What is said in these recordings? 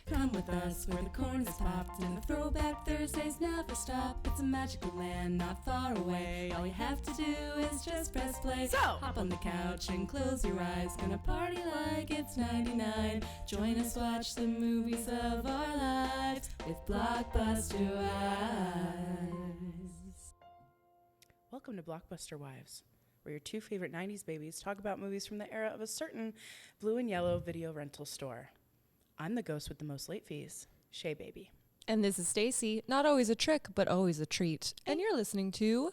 Come with us where the corn is popped and the throwback Thursdays never stop. It's a magical land not far away. All you have to do is just press play. So hop on the couch and close your eyes. Gonna party like it's 99. Join us, watch the movies of our lives with Blockbuster Wives. Welcome to Blockbuster Wives, where your two favorite 90s babies talk about movies from the era of a certain blue and yellow video rental store. I'm the ghost with the most late fees, Shea Baby. And this is Stacy, not always a trick, but always a treat. And you're listening to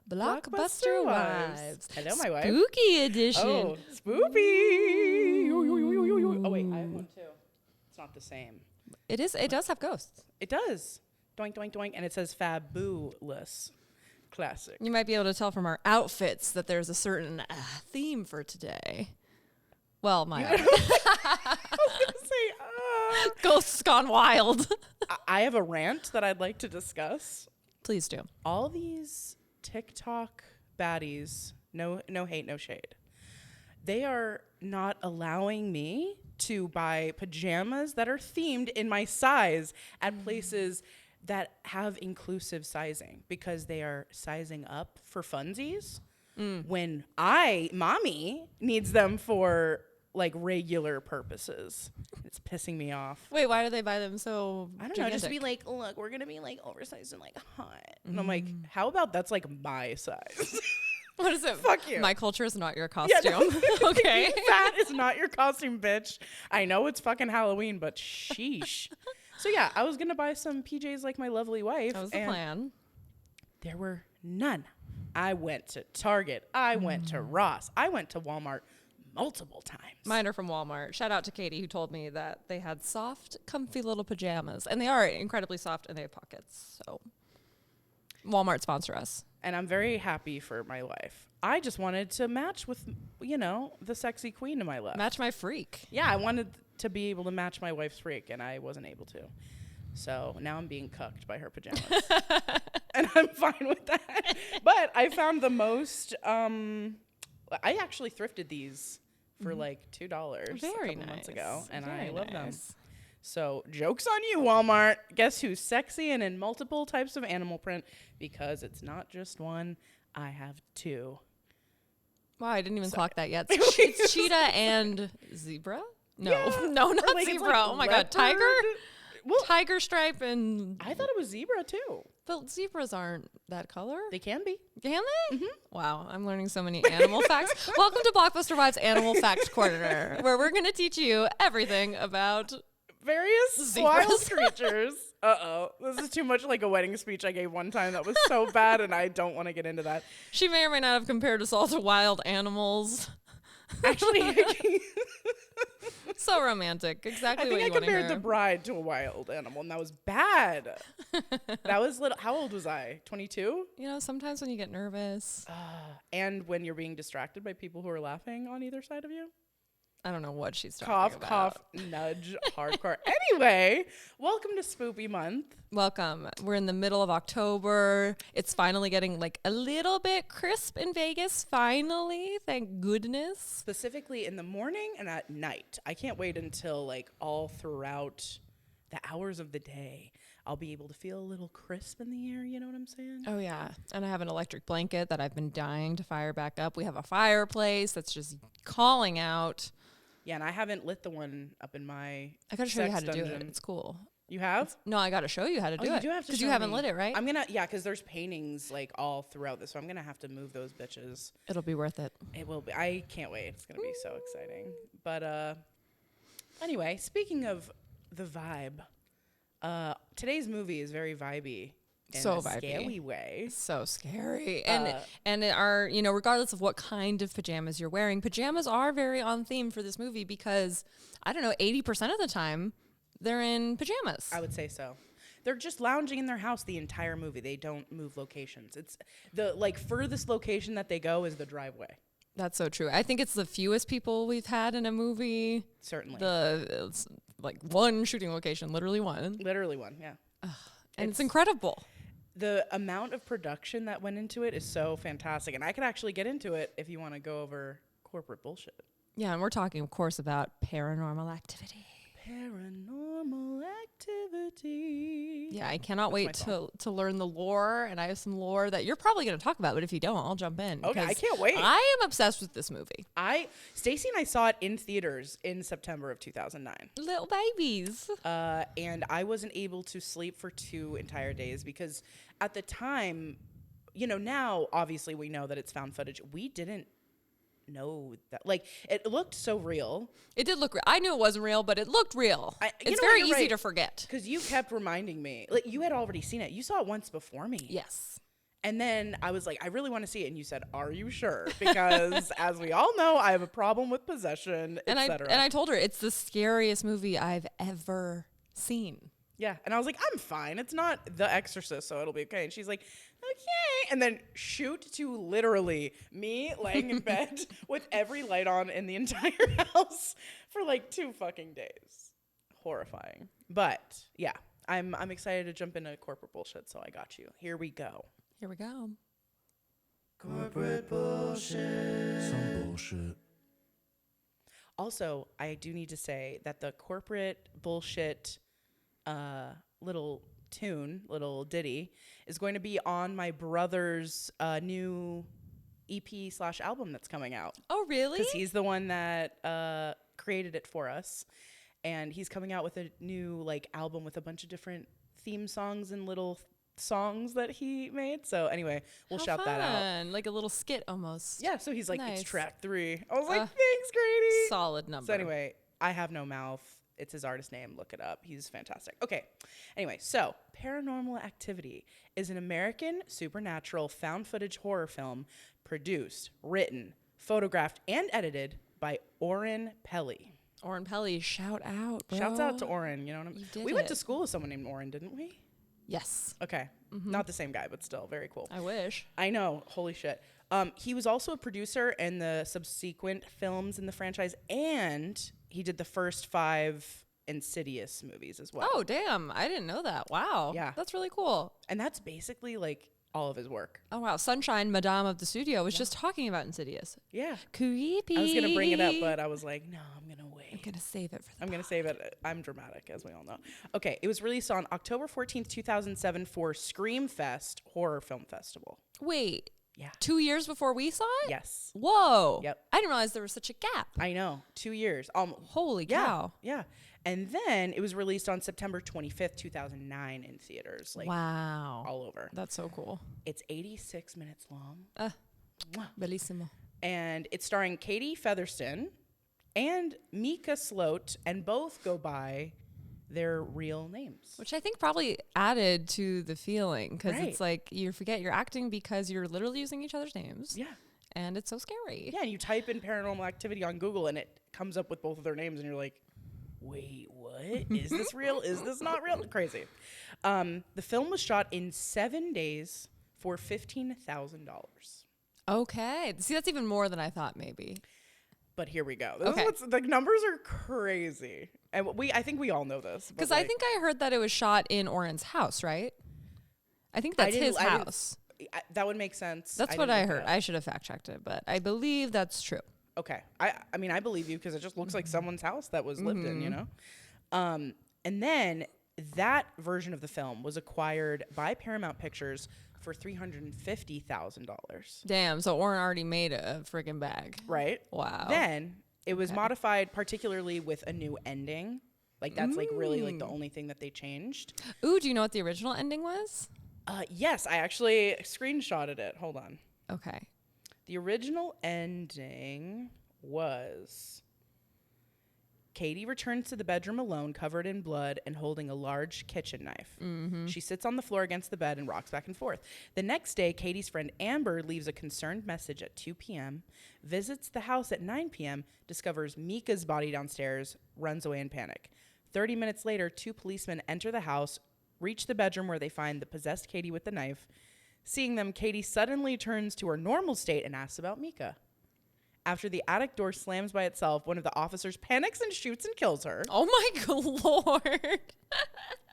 Blockbuster Wives. Hello, my wife. Spooky edition. Oh, spoopy. Oh, wait, I have one too. It's not the same. It is. It does have ghosts. It does. Doink, doink, doink. And it says fabulous. Classic. You might be able to tell from our outfits that there's a certain theme for today. Well, my I was going to say, ghosts gone wild. I have a rant that I'd like to discuss. Please do. All these TikTok baddies, no hate, no shade. They are not allowing me to buy pajamas that are themed in my size at places that have inclusive sizing because they are sizing up for funsies when mommy needs them for like regular purposes. It's pissing me off. Wait, why do they buy them so I don't know, gigantic? just to be like, look, we're gonna be like oversized and like hot. And I'm like, how about that's like my size? What is it? Fuck you. My culture is not your costume. Yeah, no. Okay. That is not your costume, bitch. I know it's fucking Halloween, but sheesh. So yeah, I was gonna buy some PJs like my lovely wife. That was the plan. There were none. I went to Target. I went to Ross. I went to Walmart multiple times. Mine are from Walmart. Shout out to Katie who told me that they had soft, comfy little pajamas. And they are incredibly soft and they have pockets. So Walmart sponsor us. And I'm very happy for my life. I just wanted to match with, the sexy queen to my left. Match my freak. Yeah, I wanted to be able to match my wife's freak, and I wasn't able to. So now I'm being cucked by her pajamas. And I'm fine with that. But I found the most, I actually thrifted these for like $2 a couple months ago, and I love them. So joke's on you, Walmart. Guess who's sexy and in multiple types of animal print? Because it's not just one, I have two. Wow, I didn't even clock that yet. It's cheetah and zebra? No, Yeah. no, not like, zebra. like Oh my God, tiger? Well, Tiger stripe and... I thought it was zebra too. But zebras aren't that color. They can be. Can they? Mm-hmm. Wow, I'm learning so many animal facts. Welcome to Blockbuster Wives Animal Fact Corner, where we're going to teach you everything about various wild creatures. Uh-oh. This is too much like a wedding speech I gave one time that was so bad, and I don't want to get into that. She may or may not have compared us all to wild animals. Actually, so romantic. Exactly what you want to hear. I think I compared the bride to a wild animal, and that was bad. That was little. How old was I? 22? Sometimes when you get nervous. And when you're being distracted by people who are laughing on either side of you. I don't know what she's talking Cough, about. cough, nudge, hardcore. Anyway, welcome to Spoopy Month. Welcome. We're in the middle of October. It's finally getting like a little bit crisp in Vegas. Finally, thank goodness. Specifically in the morning and at night. I can't wait until like all throughout the hours of the day. I'll be able to feel a little crisp in the air, you know what I'm saying? Oh, yeah. And I have an electric blanket that I've been dying to fire back up. We have a fireplace that's just calling out. Yeah, and I haven't lit the one up in my I got to show you how to dungeon. do it. It's cool. You have? No, I got to show you how to do it. You do have to because show you haven't me. lit it, right? I'm going to, yeah, because there's paintings like all throughout this, so I'm going to have to move those bitches. It'll be worth it. It will be. I can't wait. It's going to be so exciting. But anyway, speaking of the vibe, today's movie is very vibey. In So a vibey. scary way. So scary. And it are, regardless of what kind of pajamas you're wearing, pajamas are very on theme for this movie because, I don't know, 80% of the time they're in pajamas. I would say so. They're just lounging in their house the entire movie. They don't move locations. It's the furthest location that they go is the driveway. That's so true. I think it's the fewest people we've had in a movie. Certainly. It's like one shooting location, literally one. Literally one, yeah. And it's incredible. The amount of production that went into it is so fantastic. And I could actually get into it if you want to go over corporate bullshit. Yeah, and we're talking, of course, about Paranormal Activity. Paranormal Activity. Yeah, I cannot wait to learn the lore, and I have some lore that you're probably going to talk about, but if you don't, I'll jump in. Okay, I can't wait. I am obsessed with this movie. Stacy and I saw it in theaters in September of 2009. Little babies. And I wasn't able to sleep for 2 entire days because at the time, now obviously we know that it's found footage. We didn't know that, it looked so real. It did look real. I knew it wasn't real, but it looked real. It's very easy to forget because you kept reminding me, you had already seen it. You saw it once before me. Yes. And then I was like, I really want to see it. And you said, are you sure? Because as we all know, I have a problem with possession, etc. And I told her it's the scariest movie I've ever seen. Yeah. And I was like, I'm fine. It's not The Exorcist, so it'll be okay. And she's like, okay. And then shoot to literally me laying in bed with every light on in the entire house for 2 fucking days. Horrifying. But yeah, I'm excited to jump into corporate bullshit, so I got you. Here we go. Here we go. Corporate bullshit. Some bullshit. Also, I do need to say that the corporate bullshit little ditty is going to be on my brother's new EP/album that's coming out. Oh, really? Because he's the one that created it for us. And he's coming out with a new album with a bunch of different theme songs and little songs that he made. So anyway, we'll shout that out. Like a little skit almost. Yeah, so he's like, Nice. It's track 3. I was like, thanks, Grady. Solid number. So anyway, I Have No Mouth. It's his artist name. Look it up. He's fantastic. Okay. Anyway, so Paranormal Activity is an American supernatural found footage horror film produced, written, photographed, and edited by Oren Pelly. Oren Pelly, shout out, bro. Shouts out to Oren. You know what I mean? We went to it. school with someone named Oren, didn't we? Yes. Okay. Not the same guy, but still very cool. I wish. I know. Holy shit. He was also a producer in the subsequent films in the franchise, and he did the first 5 Insidious movies as well. Oh, damn. I didn't know that. Wow. Yeah. That's really cool. And that's basically all of his work. Oh, wow. Sunshine, Madame of the Studio, was just talking about Insidious. Yeah. Creepy. I was going to bring it up, but I was like, no, I'm going to wait. I'm going to save it for the I'm going to save it. I'm dramatic, as we all know. Okay. It was released on October 14th, 2007 for Scream Fest Horror Film Festival. Wait. Yeah. 2 years before we saw it? Yes. Whoa. Yep. I didn't realize there was such a gap. I know. 2 years. Holy Yeah. cow. Yeah. And then it was released on September 25th, 2009 in theaters. Wow. All over. That's so cool. It's 86 minutes long. Mwah. Bellissimo. And it's starring Katie Featherston and Mika Sloat, and both go by their real names. Which I think probably added to the feeling, because Right. it's like you forget you're acting because you're literally using each other's names. Yeah. And it's so scary. Yeah, and you type in Paranormal Activity on Google, and it comes up with both of their names, and you're like, wait, what? Is this real? Is this not real? Crazy. The film was shot in 7 days for $15,000. Okay. See, that's even more than I thought maybe. But here we go. Okay. The numbers are crazy. And I think we all know this. Because I think I heard that it was shot in Oren's house, right? I think that's his house. That would make sense. That's what I heard. I should have fact checked it, but I believe that's true. Okay. I mean, I believe you because it just looks like someone's house that was lived in, you know? And then that version of the film was acquired by Paramount Pictures for $350,000. Damn. So Oren already made a friggin' bag. Right? Wow. Then it was modified, particularly with a new ending. That's really the only thing that they changed. Ooh, do you know what the original ending was? Yes, I actually screenshotted it. Hold on. Okay. The original ending was Katie returns to the bedroom alone, covered in blood and holding a large kitchen knife. She sits on the floor against the bed and rocks back and forth. The next day, Katie's friend Amber leaves a concerned message at 2 p.m., visits the house at 9 p.m., discovers Mika's body downstairs, runs away in panic. 30 minutes later, 2 policemen enter the house, reach the bedroom where they find the possessed Katie with the knife. Seeing them, Katie suddenly turns to her normal state and asks about Mika. After the attic door slams by itself, one of the officers panics and shoots and kills her. Oh my Lord.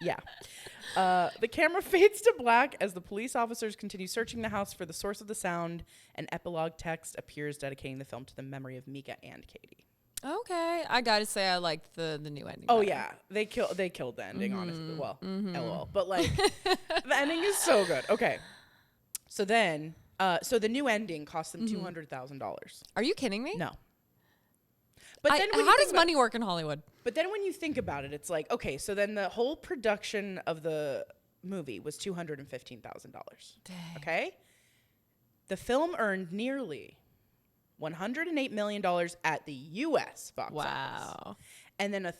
Yeah. The camera fades to black as the police officers continue searching the house for the source of the sound. An epilogue text appears dedicating the film to the memory of Mika and Katie. Okay, I gotta say I liked the new ending. Oh better. yeah, they killed the ending. Honestly, well, lol. But like, the ending is so good. Okay, so then, so the new ending cost them $200,000. Are you kidding me? No. But then when how does money work in Hollywood? But then when you think about it, it's like, okay, so then the whole production of the movie was $215,000. Okay? The film earned nearly $108 million at the U.S. box office. And then a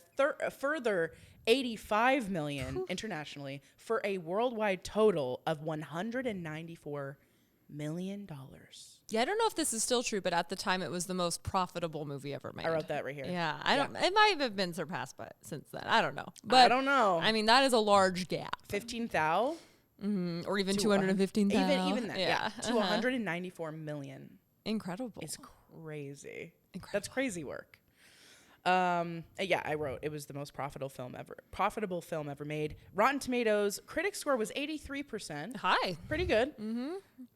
further $85 million internationally for a worldwide total of $194 million. Yeah, I don't know if this is still true, but at the time it was the most profitable movie ever made. I wrote that right here. Yeah, I don't. It might have been surpassed since then. I don't know. But I don't know. I mean, that is a large gap. 15,000, or even 215,000. Even that. Yeah. To 194 million. Incredible. It's crazy. Incredible. That's crazy work. Yeah, I wrote it was the most profitable film ever made. Rotten Tomatoes critic score was 83%. High. Pretty good.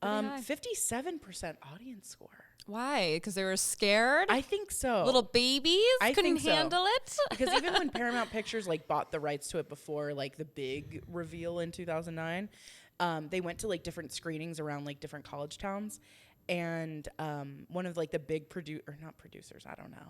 57% audience score. Why? Because they were scared? I think so. Little babies couldn't handle it? Because even when Paramount Pictures like bought the rights to it before like the big reveal in 2009, they went to like different screenings around like different college towns, and one of like the big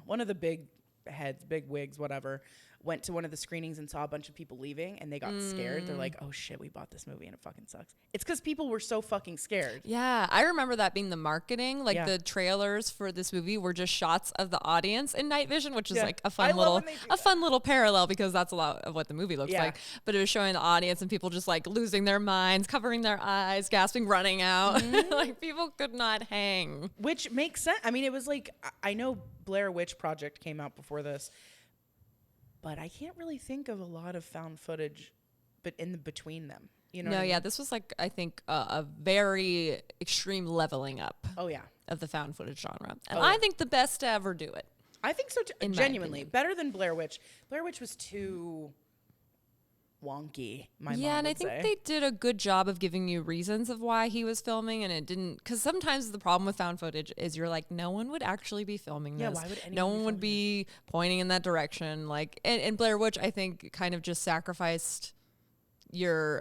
one of the big heads, big wigs, whatever, went to one of the screenings and saw a bunch of people leaving, and they got scared. They're like, oh shit, we bought this movie and it fucking sucks. It's because people were so fucking scared. Yeah, I remember that being the marketing. Like the trailers for this movie were just shots of the audience in night vision, which is like a fun little parallel because that's a lot of what the movie looks like. But it was showing the audience and people just like losing their minds, covering their eyes, gasping, running out. Like people could not hang. Which makes sense. I mean, it was like, I know Blair Witch Project came out before this, but I can't really think of a lot of found footage, but between them, you know. No, yeah, this was like I think a very extreme leveling up. Oh yeah, of the found footage genre, and I think the best to ever do it. I think so too. Genuinely, better than Blair Witch. Blair Witch was too wonky. And I think they did a good job of giving you reasons of why he was filming, and it didn't. Because sometimes the problem with found footage is you're like, no one would actually be filming this. Why would anyone? No one would be pointing in that direction. Like, and Blair Witch, I think, kind of just sacrificed your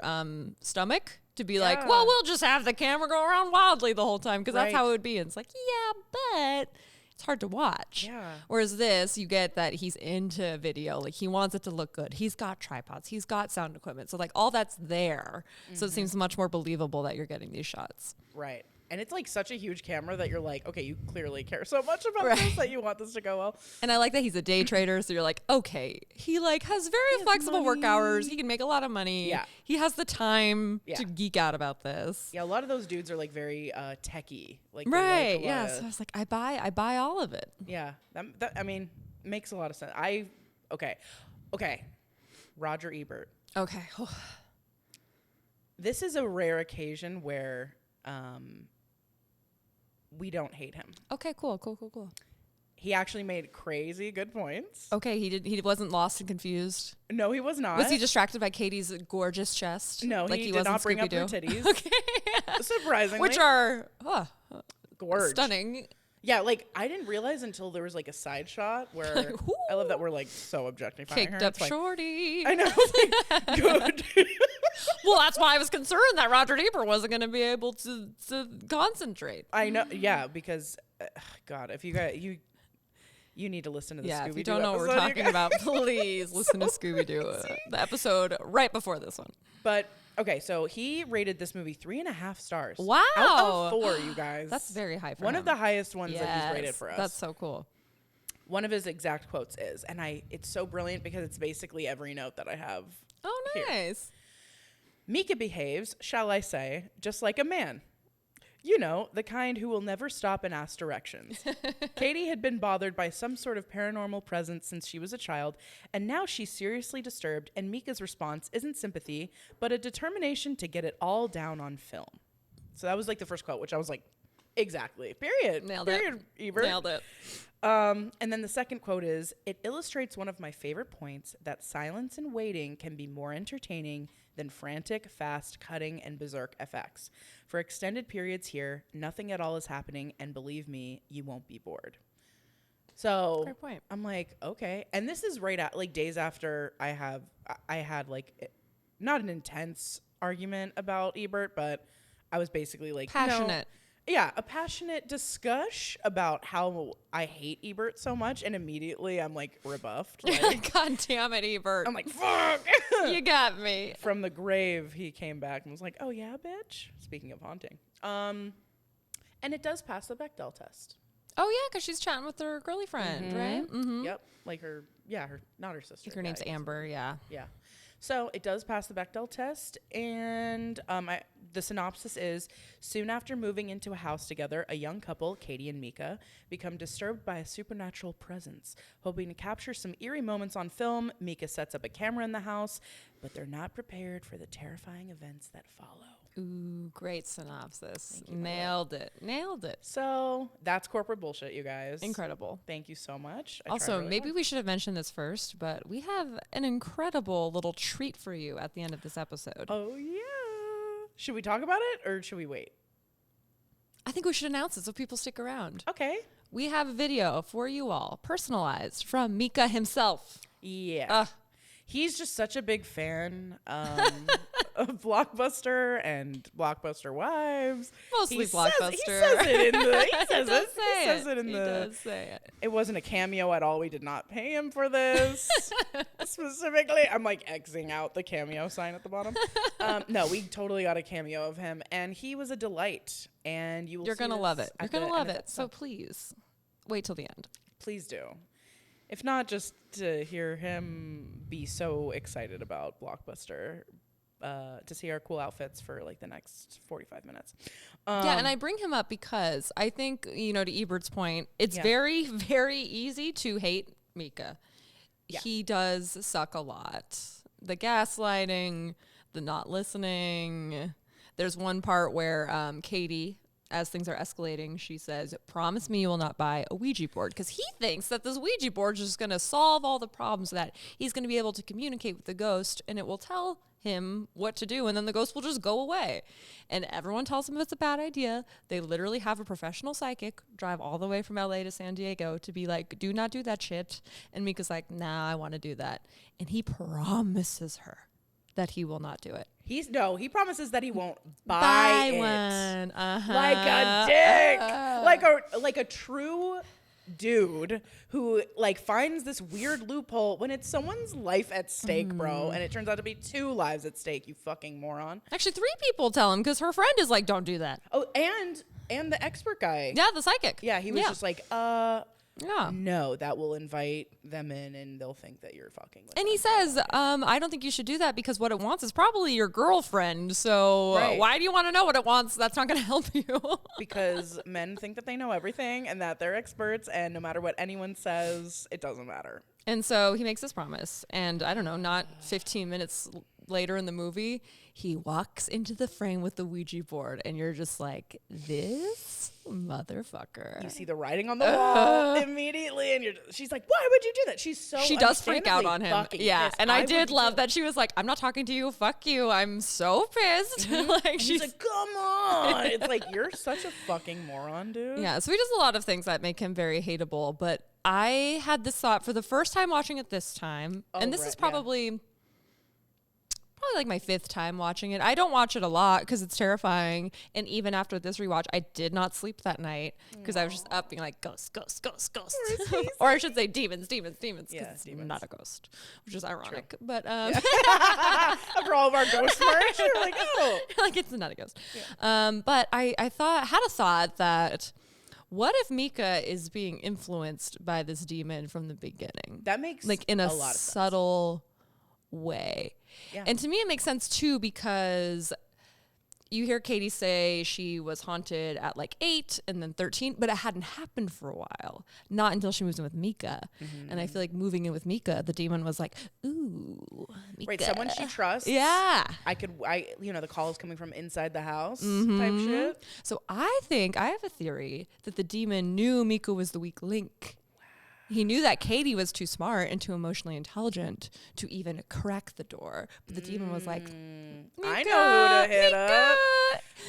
stomach to be like, well, we'll just have the camera go around wildly the whole time because that's how it would be. And it's like, yeah, but it's hard to watch. Yeah. Whereas this, you get that he's into video. Like, he wants it to look good. He's got tripods. He's got sound equipment. So, like, all that's there. So it seems much more believable that you're getting these shots. Right. And it's, like, such a huge camera that you're like, okay, you clearly care so much about this that you want this to go well. And I like that he's a day trader. So you're like, okay, he, like, has very flexible work hours. He can make a lot of money. Yeah. He has the time to geek out about this. Yeah, a lot of those dudes are, like, very techie. Like, right. Yeah. So I was like, I buy all of it. Yeah. That I mean, makes a lot of sense. Okay. Roger Ebert. Okay. This is a rare occasion where we don't hate him. Okay, cool. He actually made crazy good points. Okay, he wasn't lost and confused. No, he was not. Was he distracted by Katie's gorgeous chest? No, like he did not bring up her titties. Okay. Surprisingly. Which are gorgeous. Stunning. Yeah, like I didn't realize until there was like a side shot where I love that we're like so objectifying her. Kicked up shorty. I know. Like, good. Well, that's why I was concerned that Roger Ebert wasn't going to be able to concentrate. I know. Yeah, because God, if you guys you need to listen to the Scooby-Doo episode. If you don't know what we're talking about, please listen to Scooby-Doo, the episode right before this one. But okay, so he rated this movie 3.5 stars. Wow. Out of 4, you guys. That's very high for One him. of the highest ones that he's rated for us. That's so cool. One of his exact quotes is, and it's so brilliant because it's basically every note that I have. Oh, nice. Here. Mika behaves, shall I say, just like a man. You know, the kind who will never stop and ask directions. Katie had been bothered by some sort of paranormal presence since she was a child, and now she's seriously disturbed, and Mika's response isn't sympathy, but a determination to get it all down on film. So that was like the first quote, which I was like, exactly. Period. Nailed it. Ebert. Nailed it. And then the second quote is, it illustrates one of my favorite points that silence and waiting can be more entertaining than frantic, fast, cutting, and berserk effects. For extended periods here, nothing at all is happening, and believe me, you won't be bored. So Great point. I'm like, okay. And this is right at like days after I had like not an intense argument about Ebert, but I was basically like Passionate. Yeah, a passionate discussion about how I hate Ebert so much, and immediately I'm like rebuffed. Like, God damn it, Ebert. I'm like, fuck. You got me. From the grave, he came back and was like, oh yeah, bitch. Speaking of haunting. And it does pass the Bechdel test. Oh yeah, because she's chatting with her girly friend, right? Mm-hmm. Yep. Like not her sister. Her name's Amber, yeah. Yeah. So it does pass the Bechdel test, and the synopsis is, soon after moving into a house together, a young couple, Katie and Mika, become disturbed by a supernatural presence. Hoping to capture some eerie moments on film, Mika sets up a camera in the house, but they're not prepared for the terrifying events that follow. Ooh, great synopsis. Nailed it. So that's corporate bullshit, you guys. Incredible. Thank you so much. Also, maybe we should have mentioned this first, but we have an incredible little treat for you at the end of this episode. Oh, yeah. Should we talk about it or should we wait? I think we should announce it so people stick around. Okay. We have a video for you all, personalized from Mika himself. Yeah. He's just such a big fan of Blockbuster and Blockbuster wives. Mostly Blockbuster. He says it in the. He says it in he the. does say it. It wasn't a cameo at all. We did not pay him for this specifically. I'm like Xing out the cameo sign at the bottom. No, we totally got a cameo of him, and he was a delight. And you're gonna love it. You're gonna love it. So please wait till the end. Please do. If not, just to hear him be so excited about Blockbuster, to see our cool outfits for like the next 45 minutes. Yeah, and I bring him up because I think, to Ebert's point, it's very, very easy to hate Mika. Yeah. He does suck a lot. The gaslighting, the not listening. There's one part where Katie, as things are escalating, she says, promise me you will not buy a Ouija board, because he thinks that this Ouija board is just going to solve all the problems, that he's going to be able to communicate with the ghost and it will tell him what to do, and then the ghost will just go away. And everyone tells him it's a bad idea. They literally have a professional psychic drive all the way from LA to San Diego to be like, do not do that shit. And Mika's like, nah, I want to do that. And he promises her that he will not do it. He promises that he won't buy it. One. Like a dick. Like a true dude who like finds this weird loophole when it's someone's life at stake, bro, and it turns out to be 2 lives at stake, you fucking moron. Actually, 3 people tell him, because her friend is like, don't do that. Oh, and the expert guy. Yeah, the psychic. Yeah, he was just like, no, that will invite them in and they'll think that you're fucking with And them. he says, I don't think you should do that, because what it wants is probably your girlfriend. So why do you want to know what it wants? That's not going to help you. Because men think that they know everything and that they're experts, and no matter what anyone says, it doesn't matter. And so he makes this promise. And I don't know, not 15 minutes later in the movie, he walks into the frame with the Ouija board, and you're just like, this motherfucker. You see the writing on the wall immediately, and she's like, why would you do that? She does freak out on him. Yeah, pissed. and I did love that she was like, I'm not talking to you, fuck you, I'm so pissed. Like, she's like, come on. It's like, you're such a fucking moron, dude. Yeah, so he does a lot of things that make him very hateable, but I had this thought for the first time watching it this time, and this is probably like my 5th time watching it. I don't watch it a lot because it's terrifying, and even after this rewatch, I did not sleep that night because I was just up being like, ghosts, ghosts, ghosts, ghosts. Or I should say demons, because it's not a ghost, which is ironic. True. But after all of our ghost merch, you're like, oh, like, it's not a ghost. But I had a thought that, what if Mika is being influenced by this demon from the beginning? That makes like in a lot of subtle way. Yeah. And to me, it makes sense too, because you hear Katie say she was haunted at like 8 and then 13, but it hadn't happened for a while. Not until she moves in with Mika. Mm-hmm. And I feel like moving in with Mika, the demon was like, ooh, Mika. Right, someone she trusts. Yeah. The call is coming from inside the house type shit. So I have a theory that the demon knew Mika was the weak link. He knew that Katie was too smart and too emotionally intelligent to even crack the door. But the demon was like, I know who to hit up.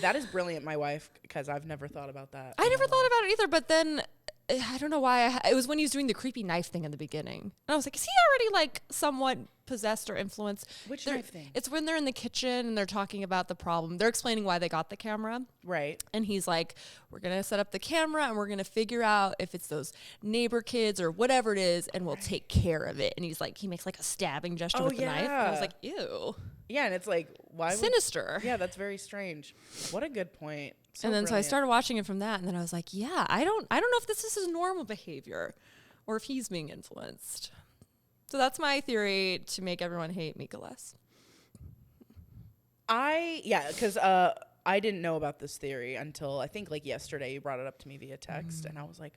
That is brilliant, my wife, because I've never thought about that. I never thought about it either. But then I don't know why. It was when he was doing the creepy knife thing in the beginning. And I was like, is he already like somewhat possessed or influenced? Which knife thing? It's when they're in the kitchen and they're talking about the problem. They're explaining why they got the camera. Right. And he's like, we're going to set up the camera and we're going to figure out if it's those neighbor kids or whatever it is, and we'll take care of it. And he's like, he makes like a stabbing gesture with the knife. And I was like, ew. Yeah, and it's like, why? Sinister. Yeah, that's very strange. What a good point. So and then brilliant. so I started watching it from that, and then I was like, yeah, I don't know if this is his normal behavior or if he's being influenced. So that's my theory to make everyone hate Mika less. Because I didn't know about this theory until I think like yesterday. You brought it up to me via text, and I was like,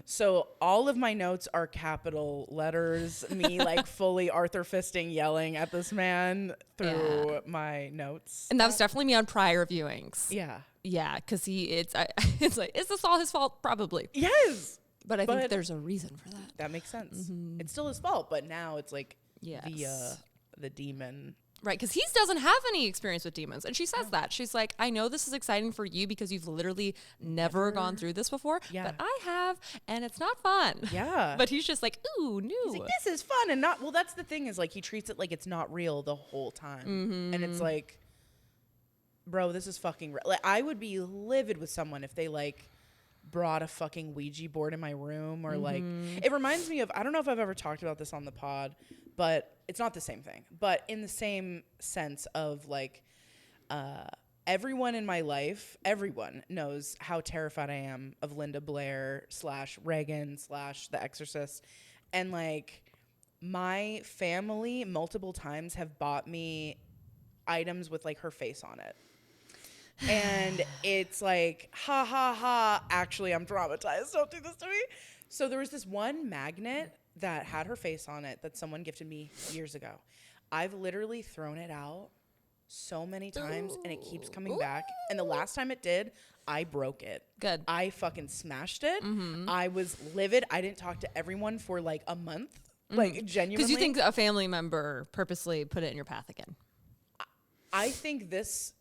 so all of my notes are capital letters, me like fully Arthur fisting yelling at this man through my notes. And that was definitely me on prior viewings. Yeah. Yeah, because it's like, is this all his fault? Probably. Yes. But I think there's a reason for that. That makes sense. Mm-hmm. It's still his fault, but now it's like the demon. Right, because he doesn't have any experience with demons. And she says that. She's like, I know this is exciting for you because you've literally never gone through this before, but I have, and it's not fun. Yeah. But he's just like, ooh, new. He's like, this is fun. And not, well, that's the thing is like he treats it like it's not real the whole time. Mm-hmm. And it's like, bro, this is fucking real. Like, I would be livid with someone if they like brought a fucking Ouija board in my room or like, it reminds me of, I don't know if I've ever talked about this on the pod, but it's not the same thing, but in the same sense of like, everyone in my life, everyone knows how terrified I am of Linda Blair / Reagan / The Exorcist. And like my family multiple times have bought me items with like her face on it. And it's like, ha ha ha, actually I'm traumatized, don't do this to me. So there was this one magnet that had her face on it that someone gifted me years ago. I've literally thrown it out so many times and it keeps coming back. And the last time it did, I broke it. Good. I fucking smashed it. Mm-hmm. I was livid. I didn't talk to everyone for like a month. Like genuinely. Because you think a family member purposely put it in your path again. I think this...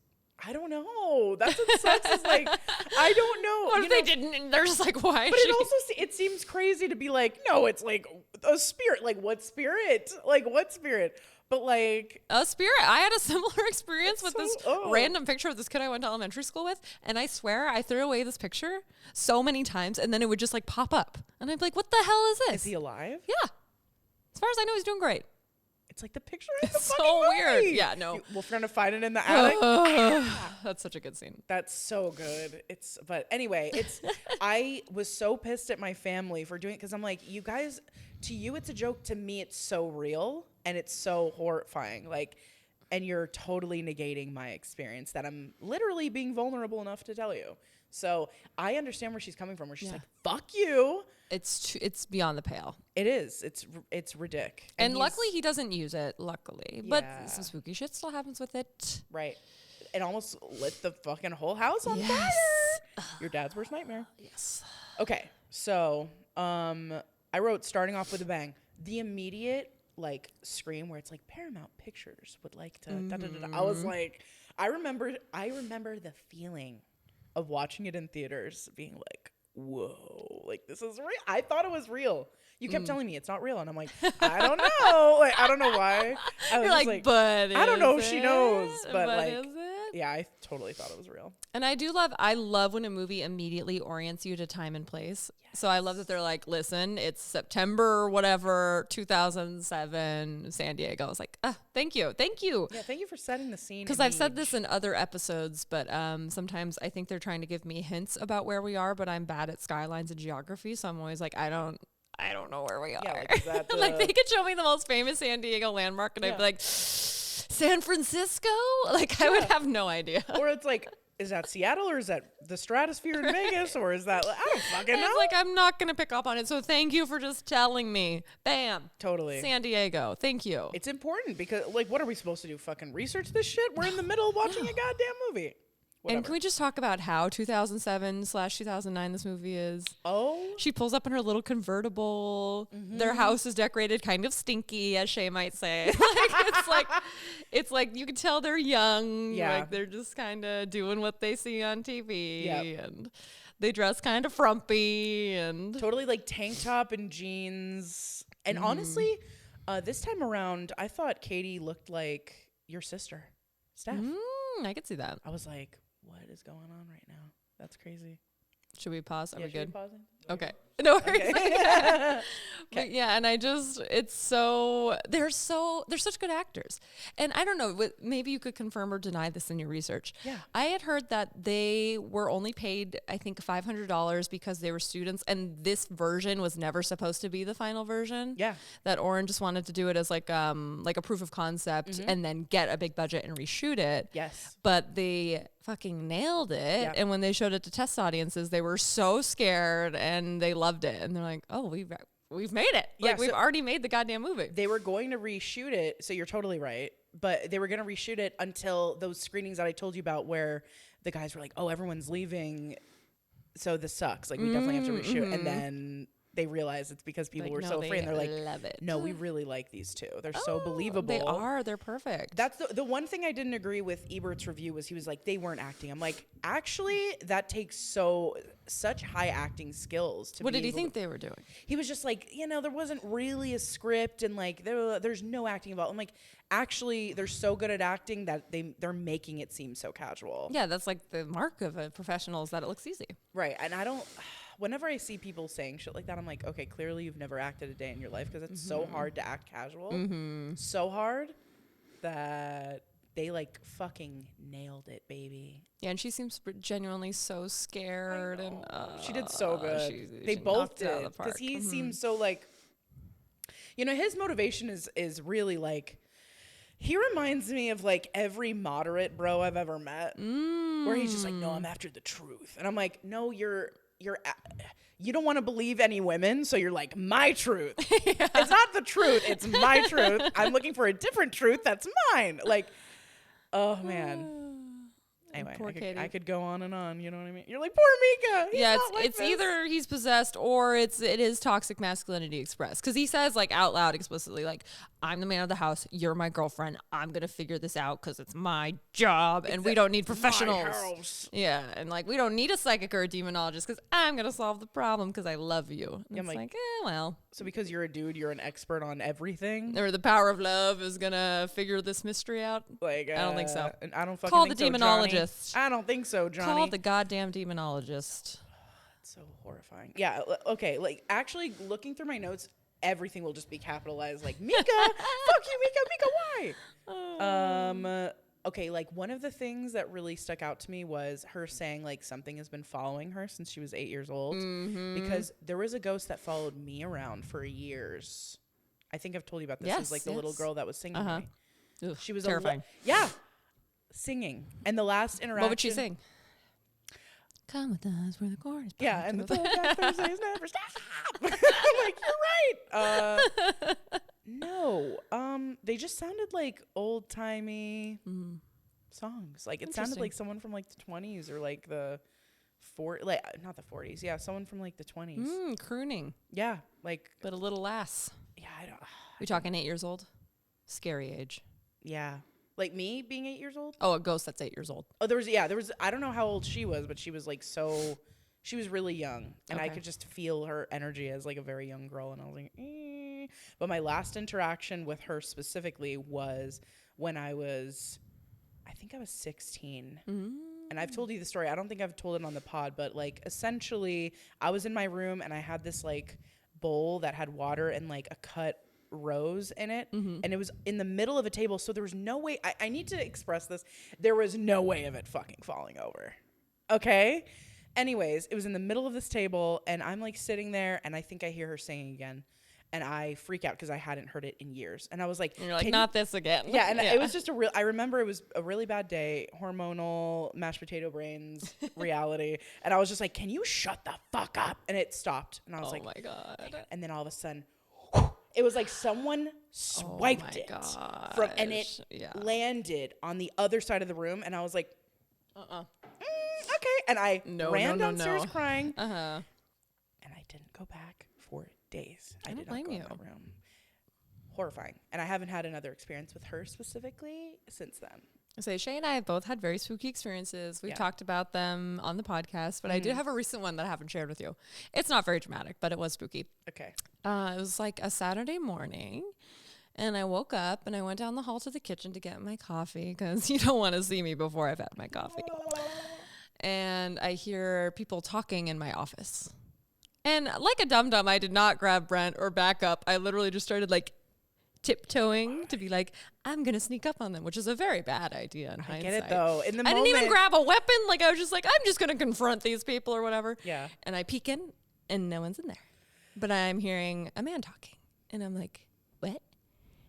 I don't know. That's what sucks is like, I don't know. What if they didn't? And they're just like, why? But it also, it seems crazy to be like, no, it's like a spirit. Like what spirit? Like what spirit? But like. A spirit. I had a similar experience with this random picture of this kid I went to elementary school with. And I swear I threw away this picture so many times and then it would just like pop up. And I'd be like, what the hell is this? Is he alive? Yeah. As far as I know, he's doing great. It's like the picture in the it's fucking so movie. Weird. Yeah, no. We're trying to find it in the attic. That's such a good scene. That's so good. But anyway, I was so pissed at my family for doing it because I'm like, you guys, to you it's a joke. To me, it's so real and it's so horrifying. Like, and you're totally negating my experience that I'm literally being vulnerable enough to tell you. So I understand where she's coming from. Where she's like, "Fuck you." It's beyond the pale. It is. It's ridiculous. And luckily he doesn't use it. Luckily, but some spooky shit still happens with it. Right. It almost lit the fucking whole house on fire. Your dad's worst nightmare. Yes. Okay. So I wrote starting off with a bang. The immediate like scream where it's like Paramount Pictures would like to. Da, da, da, da. I was like, I remember the feeling of watching it in theaters, being like, whoa, like this is real. I thought it was real. You kept telling me it's not real, and I'm like, I don't know. Like I don't know why. I was You're like, but I don't know if she knows, but like, is it? Yeah, I totally thought it was real. And I love when a movie immediately orients you to time and place. Yes. So I love that they're like, listen, it's September, whatever, 2007, San Diego. I was like, thank you. Yeah, thank you for setting the scene. Because I've said this in other episodes, but sometimes I think they're trying to give me hints about where we are, but I'm bad at skylines and geography, so I'm always like, I don't know where we are. Like, is that like they could show me the most famous San Diego landmark, and I'd be like, San Francisco? Like I would have no idea. Or it's like, is that Seattle or is that the stratosphere in Vegas or is that, I don't fucking know. It's like, I'm not going to pick up on it. So thank you for just telling me. Bam. Totally. San Diego. Thank you. It's important because like, what are we supposed to do? Fucking research this shit? We're in the middle of watching a goddamn movie. Whatever. And can we just talk about how 2007/2009 this movie is? Oh. She pulls up in her little convertible. Mm-hmm. Their house is decorated kind of stinky, as Shea might say. It's like you can tell they're young. Yeah. Like they're just kind of doing what they see on TV. Yep. And They dress kind of frumpy and totally like tank top and jeans. And honestly, this time around, I thought Katie looked like your sister, Steph. I could see that. I was like, what is going on right now? That's crazy. Should we pause? Are we good? Pausing? Okay. No worries. Okay. But yeah, and it's so they're such good actors. And I don't know, maybe you could confirm or deny this in your research. Yeah. I had heard that they were only paid, I think, $500 because they were students, and this version was never supposed to be the final version. Yeah. That Oren just wanted to do it as like a proof of concept and then get a big budget and reshoot it. Yes. But they fucking nailed it. Yeah. And when they showed it to test audiences, they were so scared and they loved it. And they're like, oh, we've made it. Yeah, Like, we've already made the goddamn movie. They were going to reshoot it, so you're totally right. But they were going to reshoot it until those screenings that I told you about where the guys were like, oh, everyone's leaving, so this sucks. Like, we definitely have to reshoot. And then they realized it's because people were so afraid. And they're like, love it. no, we really like these two. They're so believable. They are. They're perfect. That's the one thing I didn't agree with Ebert's review was he was like, they weren't acting. I'm like, actually, that takes such high acting skills. What did he think they were doing? He was just like, there wasn't really a script and like there's no acting involved. I'm like, actually, they're so good at acting that they're making it seem so casual. Yeah, that's like the mark of a professional is that it looks easy. Right. And I don't... Whenever I see people saying shit like that, I'm like, okay, clearly you've never acted a day in your life because it's so hard to act casual. So hard that they like fucking nailed it, baby. Yeah, and she seems genuinely so scared. And she did so good. They both did. Because he seems so like, his motivation is really like, he reminds me of like every moderate bro I've ever met where he's just like, no, I'm after the truth. And I'm like, no, you don't want to believe any women, so you're like, my truth. It's not the truth, it's my truth. I'm looking for a different truth that's mine. Like, oh man. Anyway, I could go on and on. You know what I mean? You're like, poor Mika. It's either he's possessed or it is toxic masculinity expressed. Because he says like out loud explicitly, like, I'm the man of the house. You're my girlfriend. I'm going to figure this out because it's my job and we don't need professionals. My house. Yeah. And like, we don't need a psychic or a demonologist because I'm going to solve the problem because I love you. And it's like, well. So because you're a dude, you're an expert on everything? Or the power of love is going to figure this mystery out? Like, I don't think so. I don't fucking Call think the so, demonologist. Johnny. I don't think so, Johnny. Call the goddamn demonologist. That's so horrifying. Yeah, okay, like actually looking through my notes, everything will just be capitalized like Mika. Fuck you, Mika, why? Okay, like one of the things that really stuck out to me was her saying like something has been following her since she was 8 years old. Because there was a ghost that followed me around for years. I think I've told you about this. It was like the little girl that was singing to me. Ugh, She was terrifying. Singing. And the last interaction. What would she sing? Come with us where the chord is. Yeah, and the throwback Thursdays never stop. I'm like, you're right. No. They just sounded like old timey songs. Like it sounded like someone from like the 20s or like the not the 40s. Yeah, someone from like the 20s. Crooning. Yeah, like. But a little lass. Yeah, I don't. We talking 8 years old? Scary age. Yeah. Like me being 8 years old? Oh, a ghost that's 8 years old. Oh, there was, I don't know how old she was, but she was like she was really young. And I could just feel her energy as like a very young girl. And I was like, eh. But my last interaction with her specifically was when I think I was 16. And I've told you the story. I don't think I've told it on the pod, but like essentially I was in my room and I had this like bowl that had water and like a cut rose in it, and it was in the middle of a table, so there was no way. I need to express this. There was no way of it fucking falling over. Okay? Anyways, it was in the middle of this table, and I'm like sitting there, and I think I hear her singing again, and I freak out because I hadn't heard it in years. And I was like, and you're like, not this again. Yeah, and it was just I remember it was a really bad day, hormonal, mashed potato brains reality, and I was just like, can you shut the fuck up? And it stopped, and I was like, oh my God. And then all of a sudden, it was like someone swiped it from, and it landed on the other side of the room, and I was like, okay. And I ran downstairs crying, and I didn't go back for days. I did not go in my room. Horrifying. And I haven't had another experience with her specifically since then. So Shea and I have both had very spooky experiences. We've talked about them on the podcast, but I did have a recent one that I haven't shared with you. It's not very dramatic, but it was spooky. Okay. It was like a Saturday morning, and I woke up and I went down the hall to the kitchen to get my coffee because you don't want to see me before I've had my coffee. And I hear people talking in my office. And like a dum-dum, I did not grab Brent or back up. I literally just started like tiptoeing to be like, I'm going to sneak up on them, which is a very bad idea in hindsight. I get it though. In the I moment, didn't even grab a weapon. Like I was just like, I'm just going to confront these people or whatever. Yeah. And I peek in and no one's in there. But I'm hearing a man talking. And I'm like, what?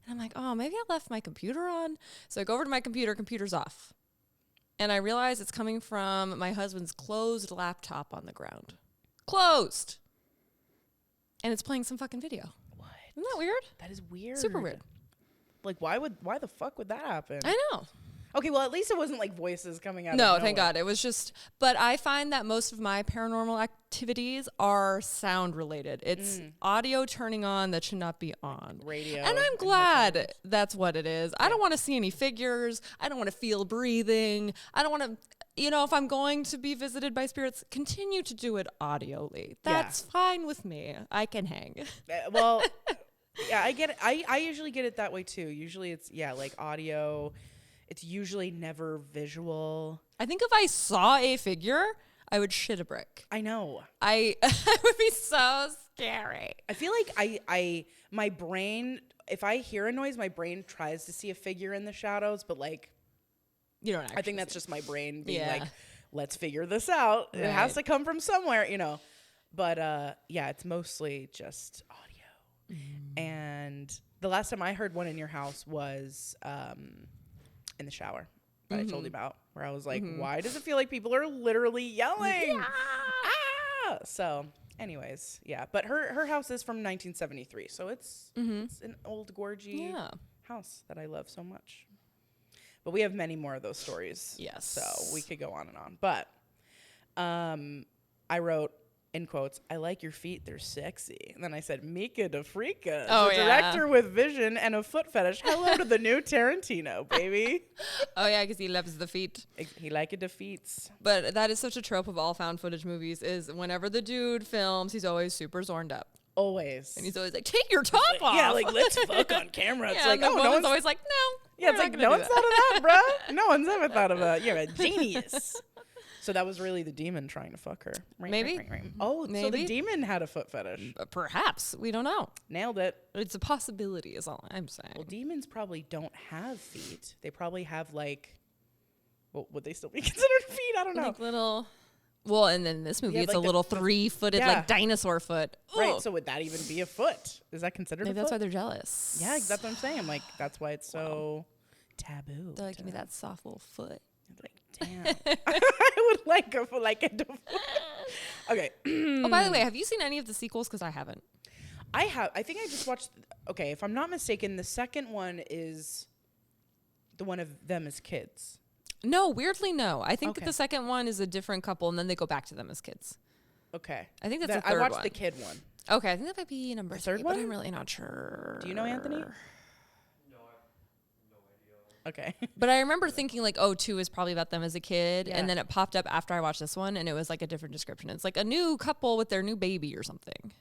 And I'm like, oh, maybe I left my computer on. So I go over to my computer, computer's off. And I realize it's coming from my husband's closed laptop on the ground. Closed. And it's playing some fucking video. Isn't that weird? That is weird. Super weird. Like, why the fuck would that happen? I know. Okay, well, at least it wasn't like voices coming out of No, nowhere. thank God. It was just, but I find that most of my paranormal activities are sound related. It's audio turning on that should not be on. Radio. And I'm glad that's what it is. I don't want to see any figures. I don't want to feel breathing. I don't want to, if I'm going to be visited by spirits, continue to do it audioly. That's fine with me. I can hang. Well, yeah, I get it. I usually get it that way too. Usually it's, like audio. It's usually never visual. I think if I saw a figure, I would shit a brick. I know. I would be so scary. I feel like my brain, if I hear a noise, my brain tries to see a figure in the shadows, but like, you don't actually I think that's just my brain being Yeah. like, let's figure this out. Right. It has to come from somewhere, But it's mostly just audio. And the last time I heard one in your house was in the shower that I told you about, where I was like, why does it feel like people are literally yelling? Yeah. Ah! So anyways, but her house is from 1973, so it's an old gorgy house that I love so much. But we have many more of those stories. Yes. So we could go on and on. But I wrote, in quotes, I like your feet, they're sexy. And then I said, Mika DeFrica, the director with vision and a foot fetish. Hello to the new Tarantino, baby. Oh, yeah, because he loves the feet. He liked the feets. But that is such a trope of all found footage movies is whenever the dude films, he's always super zorned up. Always. And he's always like, take your top off. Yeah, like, let's fuck on camera. It's like, and the oh, no woman's one's always like, no. Yeah, it's like, no one's thought of that, bro. No one's ever thought of that. You're a genius. So that was really the demon trying to fuck her. Maybe. Oh, so Maybe. the demon had a foot fetish. Perhaps. We don't know. Nailed it. It's a possibility is all I'm saying. Well, demons probably don't have feet. They probably have like, well, would they still be considered feet? I don't know. Like little... Well, and then in this movie, Yeah, it's like a little 3-footed, like dinosaur foot. Right. Ugh. So would that even be a foot? Is that considered Maybe a that's foot? why they're jealous. Yeah, that's what I'm saying. Like, that's why it's so taboo. They're like, give me that soft little foot. Like, damn. I would like a foot like a Okay. Oh, by the way, have you seen any of the sequels? Because I haven't. I have. I think I just watched. Okay, if I'm not mistaken, the second one is the one of them as kids. No, weirdly, no. I think that the second one is a different couple, and then they go back to them as kids. Okay. I think that's the third I watched one. the kid one. Okay, I think that might be number The third 3, one? but I'm really not sure. Do you know Anthony? Okay. But I remember thinking like, oh, 2 is probably about them as a kid, Yeah. and then it popped up after I watched this one, and it was like a different description. It's like a new couple with their new baby or something.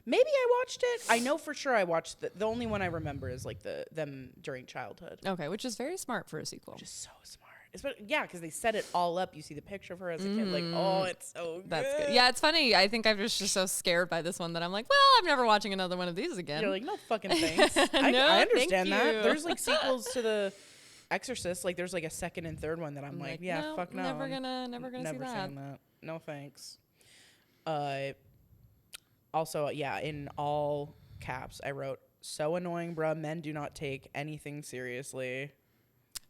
Maybe I watched it. I know for sure I watched the only one I remember is like them during childhood. Okay, which is very smart for a sequel. Just so smart. Yeah, because they set it all up. You see the picture of her as a kid. Like, oh, it's so good. That's good. Yeah, it's funny. I think I'm just so scared by this one that I'm like, well, I'm never watching another one of these again. You're like, no fucking thanks. No, I understand thank that. you. There's like sequels to the Exorcist. Like there's like a second and third one that I'm like, yeah, no, fuck no. never gonna see that. Seen that. No thanks. Also, in all caps, I wrote, so annoying, bruh. Men do not take anything seriously.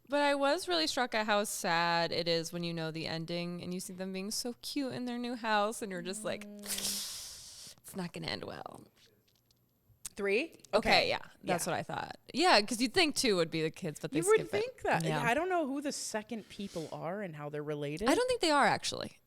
But I was really struck at how sad it is when you know the ending and you see them being so cute in their new house and you're just like, it's not going to end well. 3? Okay, yeah. That's what I thought. Yeah, because you'd think 2 would be the kids, but they You skip would think that. Yeah. I don't know who the second people are and how they're related. I don't think they are, actually.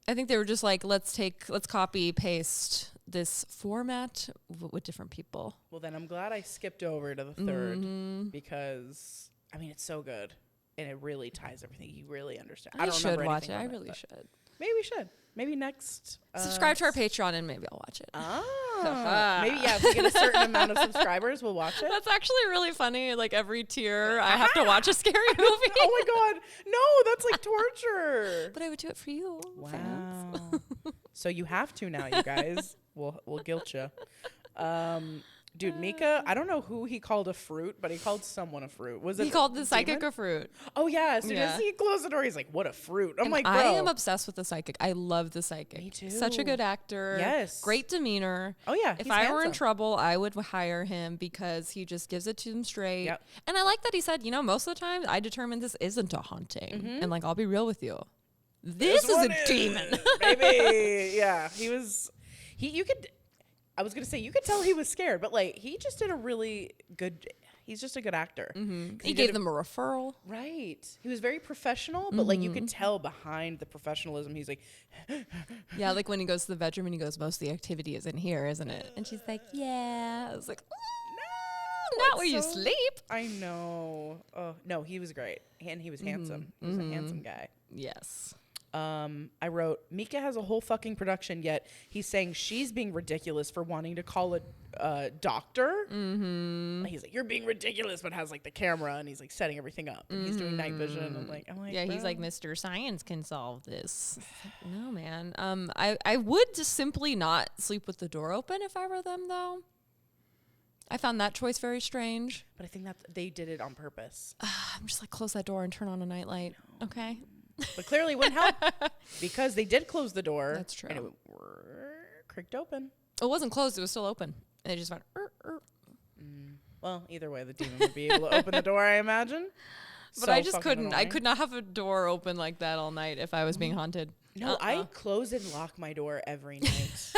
I think they were just like, let's copy, paste this format with different people. Well, then I'm glad I skipped over to the third because I mean, it's so good. And it really ties everything. You really understand. I should watch it. I really should. Maybe we should. Maybe next. Subscribe to our Patreon and maybe I'll watch it. Maybe, yeah, if we get a certain amount of subscribers, we'll watch it. That's actually really funny. Like every tier, I have to watch a scary movie. Oh my God. No, that's like torture. But I would do it for you. Wow. Fans. So you have to now, you guys. We'll guilt you. Dude, Mika, I don't know who he called a fruit, but he called someone a fruit. He called the psychic a fruit. Oh, yeah. As soon as he closed the door, he's like, what a fruit. I'm like, bro. I am obsessed with the psychic. I love the psychic. Me too. Such a good actor. Yes. Great demeanor. Oh, yeah. If I were in trouble, I would hire him because he just gives it to them straight. Yep. And I like that he said, most of the time I determine this isn't a haunting. Mm-hmm. And like, I'll be real with you. This is a demon. Baby. Yeah. I was going to say, you could tell he was scared, but like, he just did he's just a good actor. Mm-hmm. He gave them a referral. Right. He was very professional, but like, you could tell behind the professionalism, he's like. Yeah, like when he goes to the bedroom and he goes, most of the activity is in here, isn't it? And she's like, yeah. I was like, no, not where you sleep. I know. Oh, no, he was great. And he was handsome. He was a handsome guy. Yes. I wrote, Mika has a whole fucking production, yet he's saying she's being ridiculous for wanting to call a doctor. Mm-hmm. He's like, you're being ridiculous, but has like the camera and he's like setting everything up and he's doing night vision. I'm like, yeah, he's like, Mr. Science can solve this. No, man. I would just simply not sleep with the door open if I were them, though. I found that choice very strange. But I think that they did it on purpose. I'm just like, close that door and turn on a nightlight. Okay. But clearly it wouldn't help because they did close the door. That's true. And it creaked open. It wasn't closed. It was still open. And they just went, Well, either way, the demon would be able to open the door, I imagine. But so I just couldn't. Annoying. I could not have a door open like that all night if I was being haunted. No, I close and lock my door every night.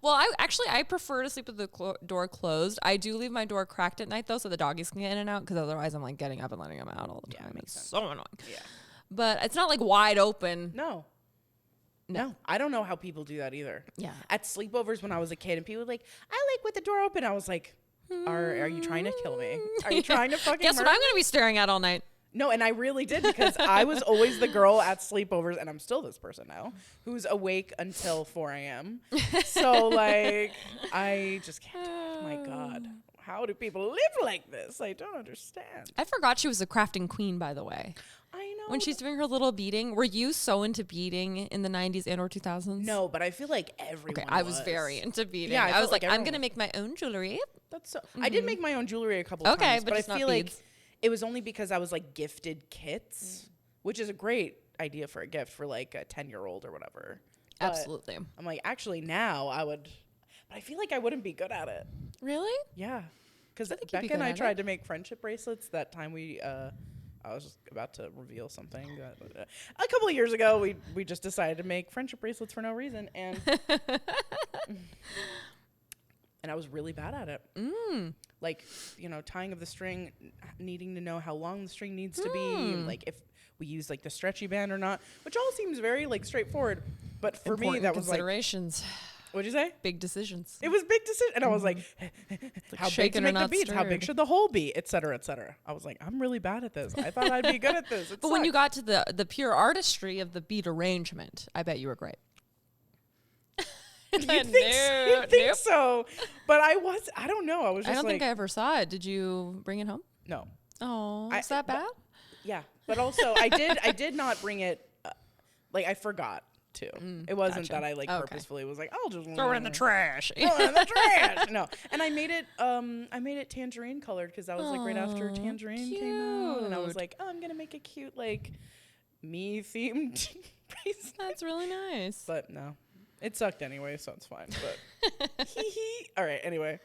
Well, I prefer to sleep with the door closed. I do leave my door cracked at night, though, so the doggies can get in and out, because otherwise I'm like getting up and letting them out all the time. It's so annoying. Yeah. But it's not like wide open. No, I don't know how people do that either. Yeah. At sleepovers when I was a kid and people were like, I like with the door open. I was like, are you trying to kill me? Are you trying to fucking Guess what I'm going to be staring at all night? No, and I really did because I was always the girl at sleepovers, and I'm still this person now, who's awake until 4 a.m. So, like, I just can't. Oh, my God. How do people live like this? I don't understand. I forgot she was a crafting queen, by the way. I know. When she's doing her little beading, were you so into beading in the 90s and or 2000s? No, but I feel like everyone I was very into beading. Yeah, I was like, I'm going to make my own jewelry. That's so. I did make my own jewelry a couple of times, but I feel like it was only because I was like gifted kits, which is a great idea for a gift for like a 10-year-old or whatever. But absolutely. I'm like, actually now I would, but I feel like I wouldn't be good at it. Really? Yeah. Because Becca and I tried to make friendship bracelets that time I was just about to reveal something. A couple of years ago, we just decided to make friendship bracelets for no reason. And and I was really bad at it. Like, tying of the string, needing to know how long the string needs to be, like if we use like the stretchy band or not, which all seems very like straightforward. But for me, that was like considerations. What'd you say? Big decisions. It was big decision, and I was like, how big to make the beads? How big should the hole be? Et cetera, et cetera. I was like, I'm really bad at this. I thought I'd be good at this. But when you got to the pure artistry of the bead arrangement, I bet you were great. You think so? But I don't know. I don't think I ever saw it. Did you bring it home? No. Oh, is that bad? Yeah, but also I did not bring it. Like I forgot to. It wasn't that I purposefully was like, I'll just throw it in the trash. Throw it in the trash. No, and I made it tangerine colored because that was like right after Tangerine came out, and I was like, I'm gonna make a cute like me themed bracelet. That's really nice. But no. It sucked anyway, so it's fine. But all right, anyway.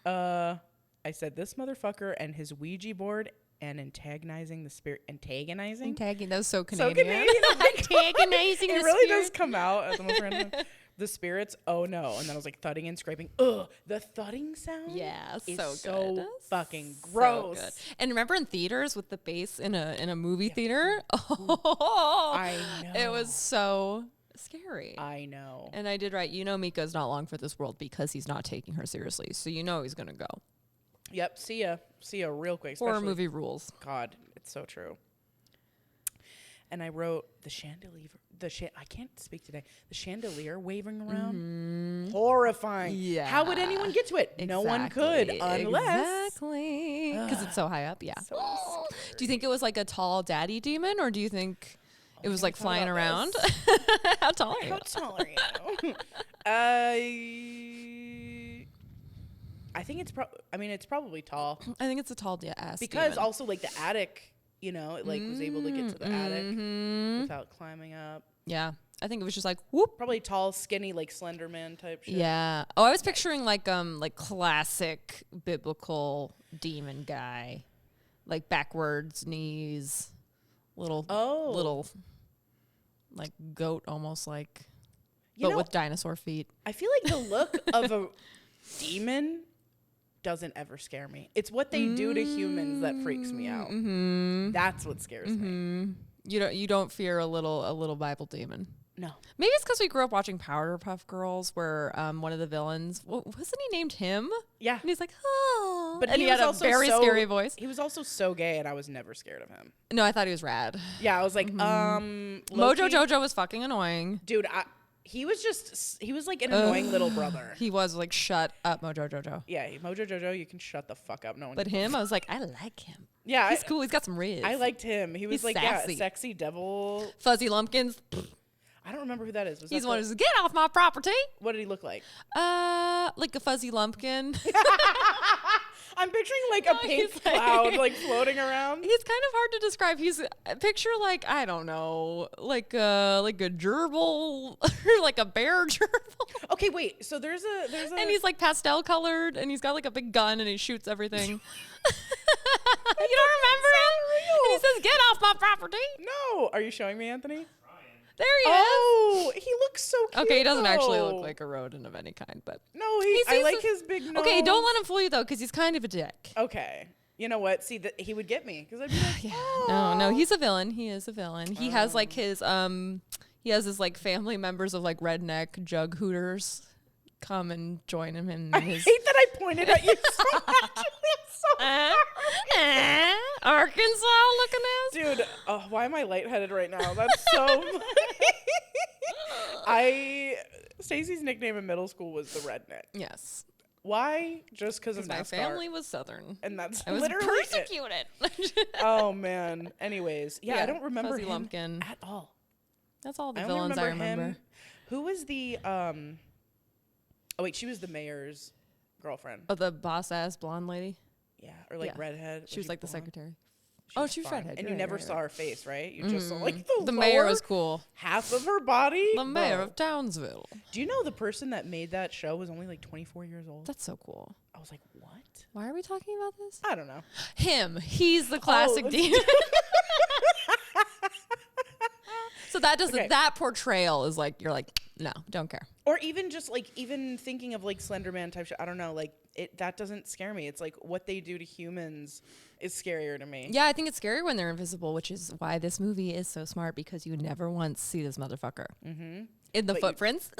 I said this motherfucker and his Ouija board and antagonizing the spirit. Antagonizing? That was so Canadian. Antagonizing the really does come out as the most random. The spirits, oh no. And then I was like thudding and scraping. Ugh, the thudding sound is so fucking gross. So good. And remember in theaters with the bass in a movie theater? Oh, I know. It was so scary. I know. And I did write, Mika's not long for this world because he's not taking her seriously. So he's going to go. Yep. See ya real quick. Horror movie rules. God, it's so true. And I wrote the chandelier. I can't speak today. The chandelier waving around. Horrifying. Yeah. How would anyone get to it? Exactly. No one could unless. Exactly. Because it's so high up. Yeah. So Do you think it was like a tall daddy demon, or do you think it was like flying around? How tall are you? How tall are you? I think it's it's probably tall. I think it's a tall ass Because demon. also like the attic, it like was able to get to the attic without climbing up. Yeah. I think it was just like whoop. Probably tall, skinny, like Slender Man type shit. Yeah. Oh, I was picturing like classic biblical demon guy, like backwards knees, little like goat almost like, but with dinosaur feet. I feel like the look of a demon doesn't ever scare me. It's what they do to humans that freaks me out. That's what scares me. You don't fear a little Bible demon. No. Maybe it's because we grew up watching Powerpuff Girls, where one of the villains wasn't he named him? Yeah. And he's like, oh, but and he had a very scary voice. He was also so gay, and I was never scared of him. No, I thought he was rad. Yeah, I was like, Mojo Jojo was fucking annoying, dude. He was like an annoying little brother. He was like, shut up, Mojo Jojo. Yeah, Mojo Jojo, you can shut the fuck up. No one. But him, I was like, I like him. Yeah, he's cool. He's got some riz. I liked him. He was He's like, sassy. yeah, sexy devil. Fuzzy Lumpkins. I don't remember who that is. He's one who's get off my property. What did he look like? Like a fuzzy lumpkin. I'm picturing like a pink cloud like floating around. He's kind of hard to describe. He's picture like, I don't know, like a gerbil or like a bear gerbil. Okay, wait. So there's a and he's like pastel colored, and he's got like a big gun, and he shoots everything. You don't remember him? And he says, "Get off my property." No. Are you showing me, Anthony? There he is. Oh, he looks so cute. Okay, he doesn't actually look like a rodent of any kind, but no, I like his big nose. Okay, don't let him fool you though, because he's kind of a dick. Okay, you know what? See, he would get me because I'd be like, No, he's a villain. He is a villain. He has like his he has his like family members of like redneck jug hooters come and join him in his. I hate that I pointed at you so much. It's so Arkansas looking ass. Dude, why am I lightheaded right now? That's so funny. Stacy's nickname in middle school was the redneck. Yes. Why? Just because of NASCAR. My family was Southern. And that's I was literally persecuted. Oh, man. Anyways. Yeah, I don't remember Fuzzy him Lumpkin. at all. That's all the villains I remember. Him. Who was the, oh, wait, she was the mayor's girlfriend. Oh, the boss-ass blonde lady? Yeah, or like redhead. She was like the secretary. She was redhead. And you never saw her face, right? You just saw like the mayor was cool. Half of her body. The mayor of Townsville. Do you know the person that made that show was only like 24 years old? That's so cool. I was like, what? Why are we talking about this? I don't know. Him. He's the classic demon. So that doesn't that portrayal is like, you're like, no, don't care. Or even just like thinking of like Slender Man type shit. I don't know. Like that doesn't scare me. It's like what they do to humans is scarier to me. Yeah, I think it's scary when they're invisible, which is why this movie is so smart, because you never once see this motherfucker in the footprints.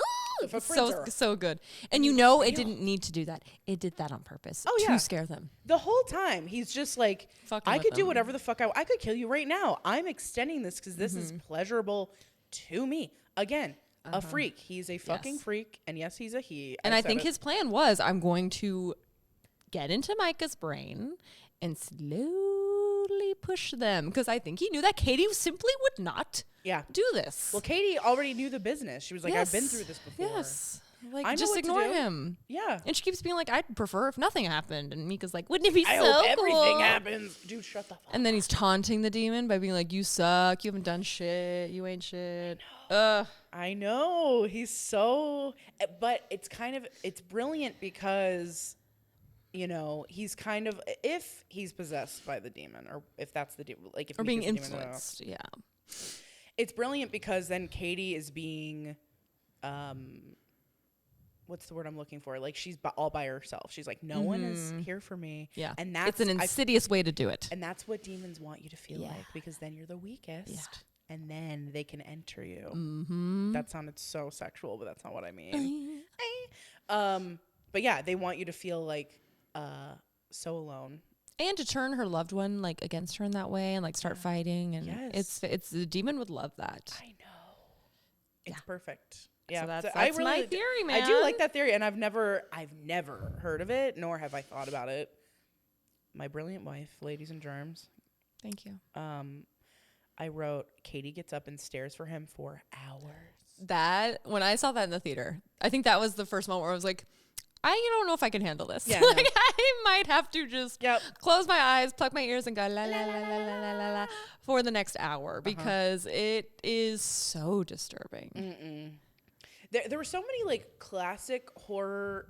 The footprints so good. And you know it didn't need to do that. It did that on purpose to scare them. The whole time he's just like, I could do them. whatever the fuck I could kill you right now. I'm extending this because this is pleasurable to me. Again, a freak. He's a fucking freak. And yes, he's a he. And I think his plan was, I'm going to get into Micah's brain and slowly push them. Because I think he knew that Katie simply would not do this. Well, Katie already knew the business. She was like, I've been through this before. Yes. Like, just ignore him. Yeah. And she keeps being like, I'd prefer if nothing happened. And Mika's like, wouldn't it be I so hope cool? everything happens. Dude, shut the fuck up. And then he's taunting the demon by being like, you suck. You haven't done shit. You ain't shit. I know. He's so... But it's brilliant because... he's kind of, if he's possessed by the demon, or if that's the demon, like if or being Mika's influenced, it's brilliant because then Katie is being, what's the word I'm looking for? Like she's all by herself. She's like, no one is here for me. Yeah, and that's it's an insidious way to do it. And that's what demons want you to feel like, because then you're the weakest, and then they can enter you. That sounded so sexual, but that's not what I mean. But yeah, they want you to feel like so alone. And to turn her loved one like against her in that way and like start fighting, and it's the demon would love that. I know. It's perfect. Yeah, so that's really, my theory, man. I do like that theory, and I've never heard of it, nor have I thought about it. My brilliant wife, ladies and germs. Thank you. I wrote, Katie gets up and stares for him for hours. That when I saw that in the theater, I think that was the first moment where I was like, I don't know if I can handle this. Yeah, like no. I might have to just close my eyes, plug my ears, and go la la la la la la la for the next hour because it is so disturbing. There were so many like classic horror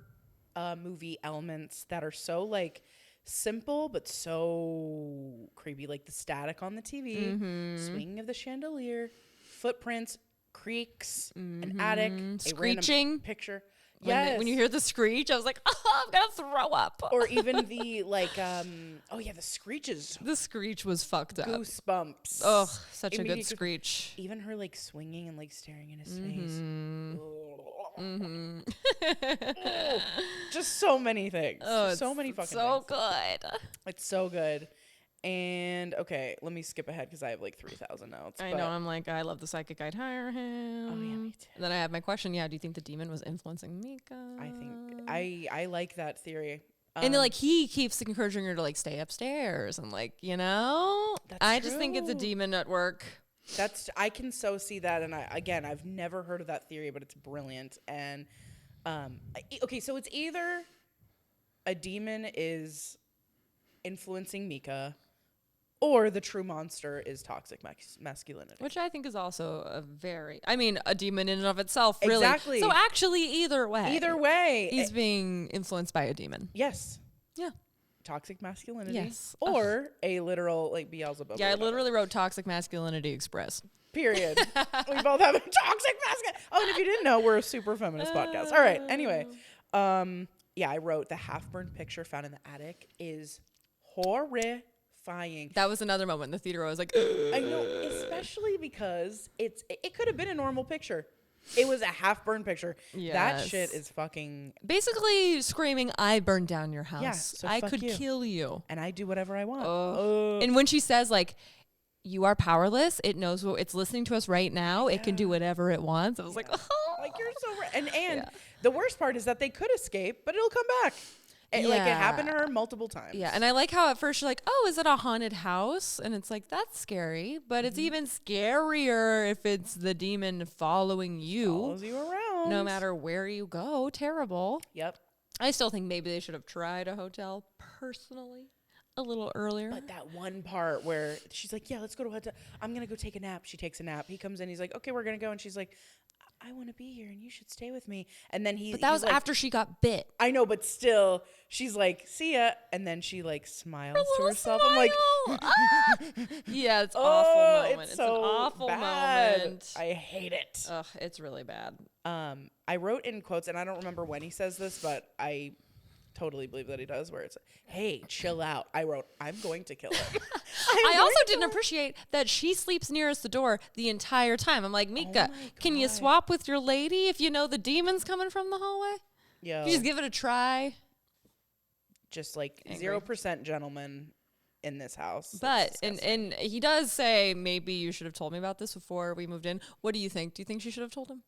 movie elements that are so like simple but so creepy, like the static on the TV, swinging of the chandelier, footprints, creaks, an attic, screeching, a random picture. When you hear the screech, I was like, oh, I'm gonna throw up. Or even the like, the screeches. The screech was fucked up. Goosebumps. Oh, such a good screech. Even her like swinging and like staring in his face. Just so many things. Oh, so many fucking things. So good. It's so good. And okay, let me skip ahead because I have like 3,000 notes. I know. I'm like, I love the psychic. I'd hire him. Oh yeah, me too. And then I have my question. Yeah, do you think the demon was influencing Mika? I think I like that theory. And then like he keeps encouraging her to like stay upstairs and like I just think it's a demon at work. I can so see that, and I've never heard of that theory, but it's brilliant. And okay, so it's either a demon is influencing Mika, or the true monster is toxic masculinity. Which I think is also a demon in and of itself, really. Exactly. So actually, either way. He's being influenced by a demon. Yes. Yeah. Toxic masculinity. Yes. Or a literal, like, Beelzebub. Yeah, I literally wrote Toxic Masculinity Express. Period. We both have a toxic masculinity. Oh, and if you didn't know, we're a super feminist podcast. All right. Anyway. I wrote the half-burned picture found in the attic is horrifying. That was another moment in the theater. I was like, I know, especially because it could have been a normal picture. It was a half-burned picture. Yes. That shit is fucking... Basically screaming, I burned down your house. Yeah, so I could kill you. And I do whatever I want. And when she says, like, you are powerless, it knows what it's listening to us right now. Yeah. It can do whatever it wants. I was like, oh. Like, you're so right. And the worst part is that they could escape, but it'll come back. Like, it happened to her multiple times. Yeah, and I like how at first you're like, oh, is it a haunted house? And it's like, that's scary. But it's even scarier if it's the demon following you. Follows you around. No matter where you go. Terrible. Yep. I still think maybe they should have tried a hotel, personally, a little earlier. But that one part where she's like, yeah, let's go to a hotel. I'm going to go take a nap. She takes a nap. He comes in. He's like, okay, we're going to go. And she's like, I want to be here and you should stay with me. And then But that was like, after she got bit. I know, but still, she's like, see ya. And then she like smiles to herself. I'm like, yeah, it's awful moment. It's so an awful bad. Moment. I hate it. Ugh, it's really bad. I wrote in quotes, and I don't remember when he says this, but I totally believe that he does, where it's like, hey, chill out. I wrote, I'm going to kill him. I also didn't appreciate that she sleeps nearest the door the entire time. I'm like, Mika, can you swap with your lady if you know the demon's coming from the hallway? Yeah. You just give it a try. Just like 0% gentleman in this house. But, and he does say, maybe you should have told me about this before we moved in. What do you think? Do you think she should have told him?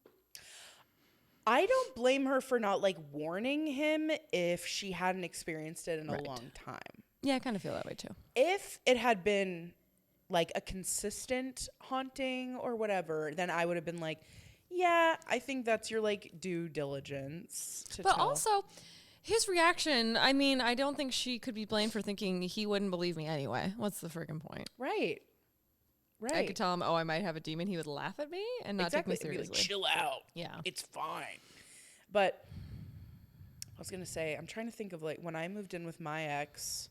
I don't blame her for not like warning him if she hadn't experienced it in a long time. Yeah, I kind of feel that way too. If it had been like a consistent haunting or whatever, then I would have been like, yeah, I think that's your like due diligence to tell. Also, his reaction, I mean, I don't think she could be blamed for thinking he wouldn't believe me anyway. What's the friggin' point? Right. I could tell him, I might have a demon. He would laugh at me and not take me seriously. Like, chill out. Yeah. It's fine. But I was going to say, I'm trying to think of like when I moved in with my ex,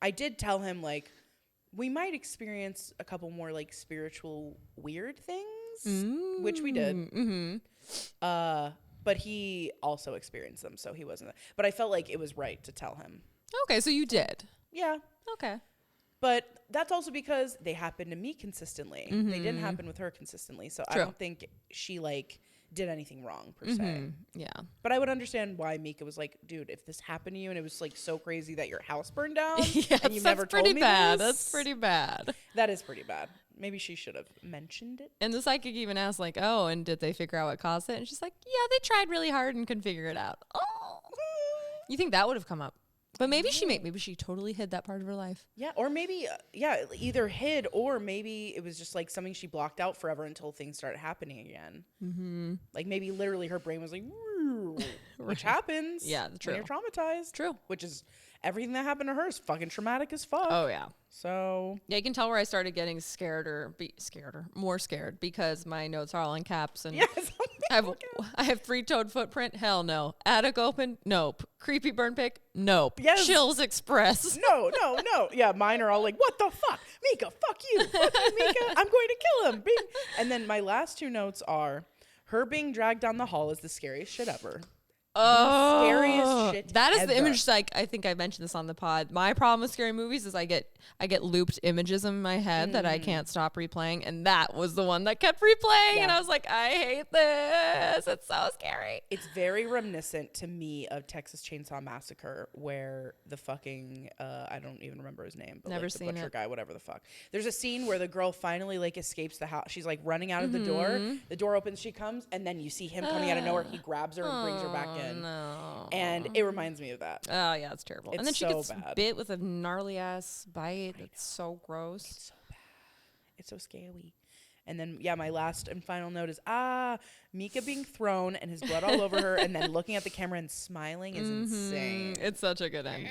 I did tell him like, we might experience a couple more like spiritual weird things, which we did. Mm-hmm. But he also experienced them, so he wasn't. But I felt like it was right to tell him. Okay, so you did. Yeah. Okay. But that's also because they happened to me consistently. Mm-hmm. They didn't happen with her consistently. So I don't think she like did anything wrong per se. Yeah. But I would understand why Mika was like, dude, if this happened to you and it was like so crazy that your house burned down and you never told me bad. this. That's pretty bad. That is pretty bad. Maybe she should have mentioned it. And the psychic even asked like, oh, and did they figure out what caused it? And she's like, yeah, they tried really hard and couldn't figure it out. Oh, you think that would have come up? But maybe she totally hid that part of her life. Yeah, or maybe either hid or maybe it was just like something she blocked out forever until things started happening again. Mm-hmm. Like maybe literally her brain was like, which happens. Yeah, true. When you're traumatized. True. Which is everything that happened to her is fucking traumatic as fuck. Oh yeah. So yeah, you can tell where I started getting more scared because my notes are all in caps and yes, I have 3-toed footprint. Hell no. Attic open. Nope. Creepy burn pick. Nope. Yes. Chills express. No. Yeah, mine are all like, what the fuck? Mika, fuck you. Fuck you, Mika. I'm going to kill him. And then my last 2 notes are her being dragged down the hall is the scariest shit ever. Oh, scariest shit that is ever. the image. Like I think I mentioned this on the pod. My problem with scary movies is I get looped images in my head that I can't stop replaying, and that was the one that kept replaying. And I was like, I hate this. It's so scary. It's very reminiscent to me of Texas Chainsaw Massacre, where the fucking I don't even remember his name, but Never like the seen butcher it. guy, whatever the fuck. There's a scene where the girl finally like escapes the house. She's like running out of the door. The door opens, she comes, and then you see him coming out of nowhere. He grabs her and brings her back in. No. And it reminds me of that. Oh yeah, it's terrible. It's and then she so gets bad. bit with a gnarly ass bite. It's so gross. It's so bad. It's so scary. And then my last and final note is Mika being thrown and his blood all over her, and then looking at the camera and smiling is insane. It's such a good ending.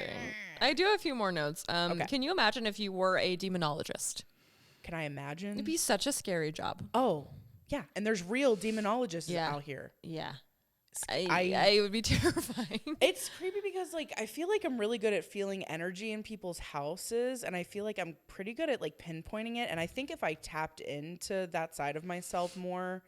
I do have a few more notes. Okay. Can you imagine if you were a demonologist? Can I imagine? It'd be such a scary job. Oh, yeah. And there's real demonologists out here. Yeah. I would be terrifying. It's creepy because like I feel like I'm really good at feeling energy in people's houses, and I feel like I'm pretty good at like pinpointing it. And I think if I tapped into that side of myself more,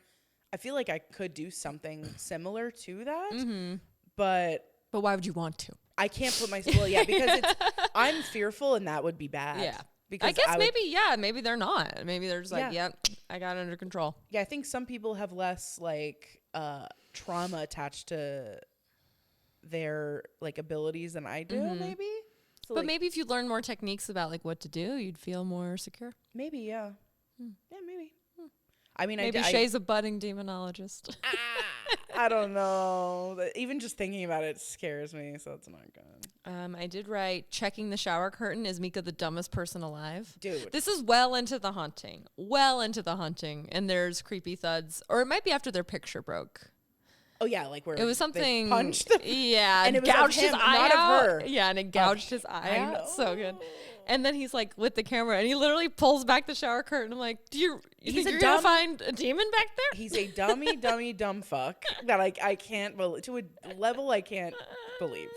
I feel like I could do something similar to that. Mm-hmm. But why would you want to? I can't put myself. Well, yeah, because I'm fearful, and that would be bad. Yeah. Because I guess maybe they're not. Maybe they're just like, yep, I got it under control. Yeah, I think some people have less like trauma attached to their like abilities than I do, maybe. So, but maybe if you learn more techniques about like what to do, you'd feel more secure. Maybe, yeah. Yeah, maybe. I mean, maybe Shea's a budding demonologist. I don't know. Even just thinking about it scares me, so it's not good. I did write, checking the shower curtain, is Mika the dumbest person alive? Dude. This is well into the haunting. And there's creepy thuds. Or it might be after their picture broke. Oh, yeah, like where it was something. They punched them. Yeah, and it was gouged of him, his eye not out. of her. Yeah, and it gouged his eye out. So good. And then he's like with the camera, and he literally pulls back the shower curtain. I'm like, do you think you're gonna find a demon back there? He's a dumb fuck that I can't believe, to a level I can't believe,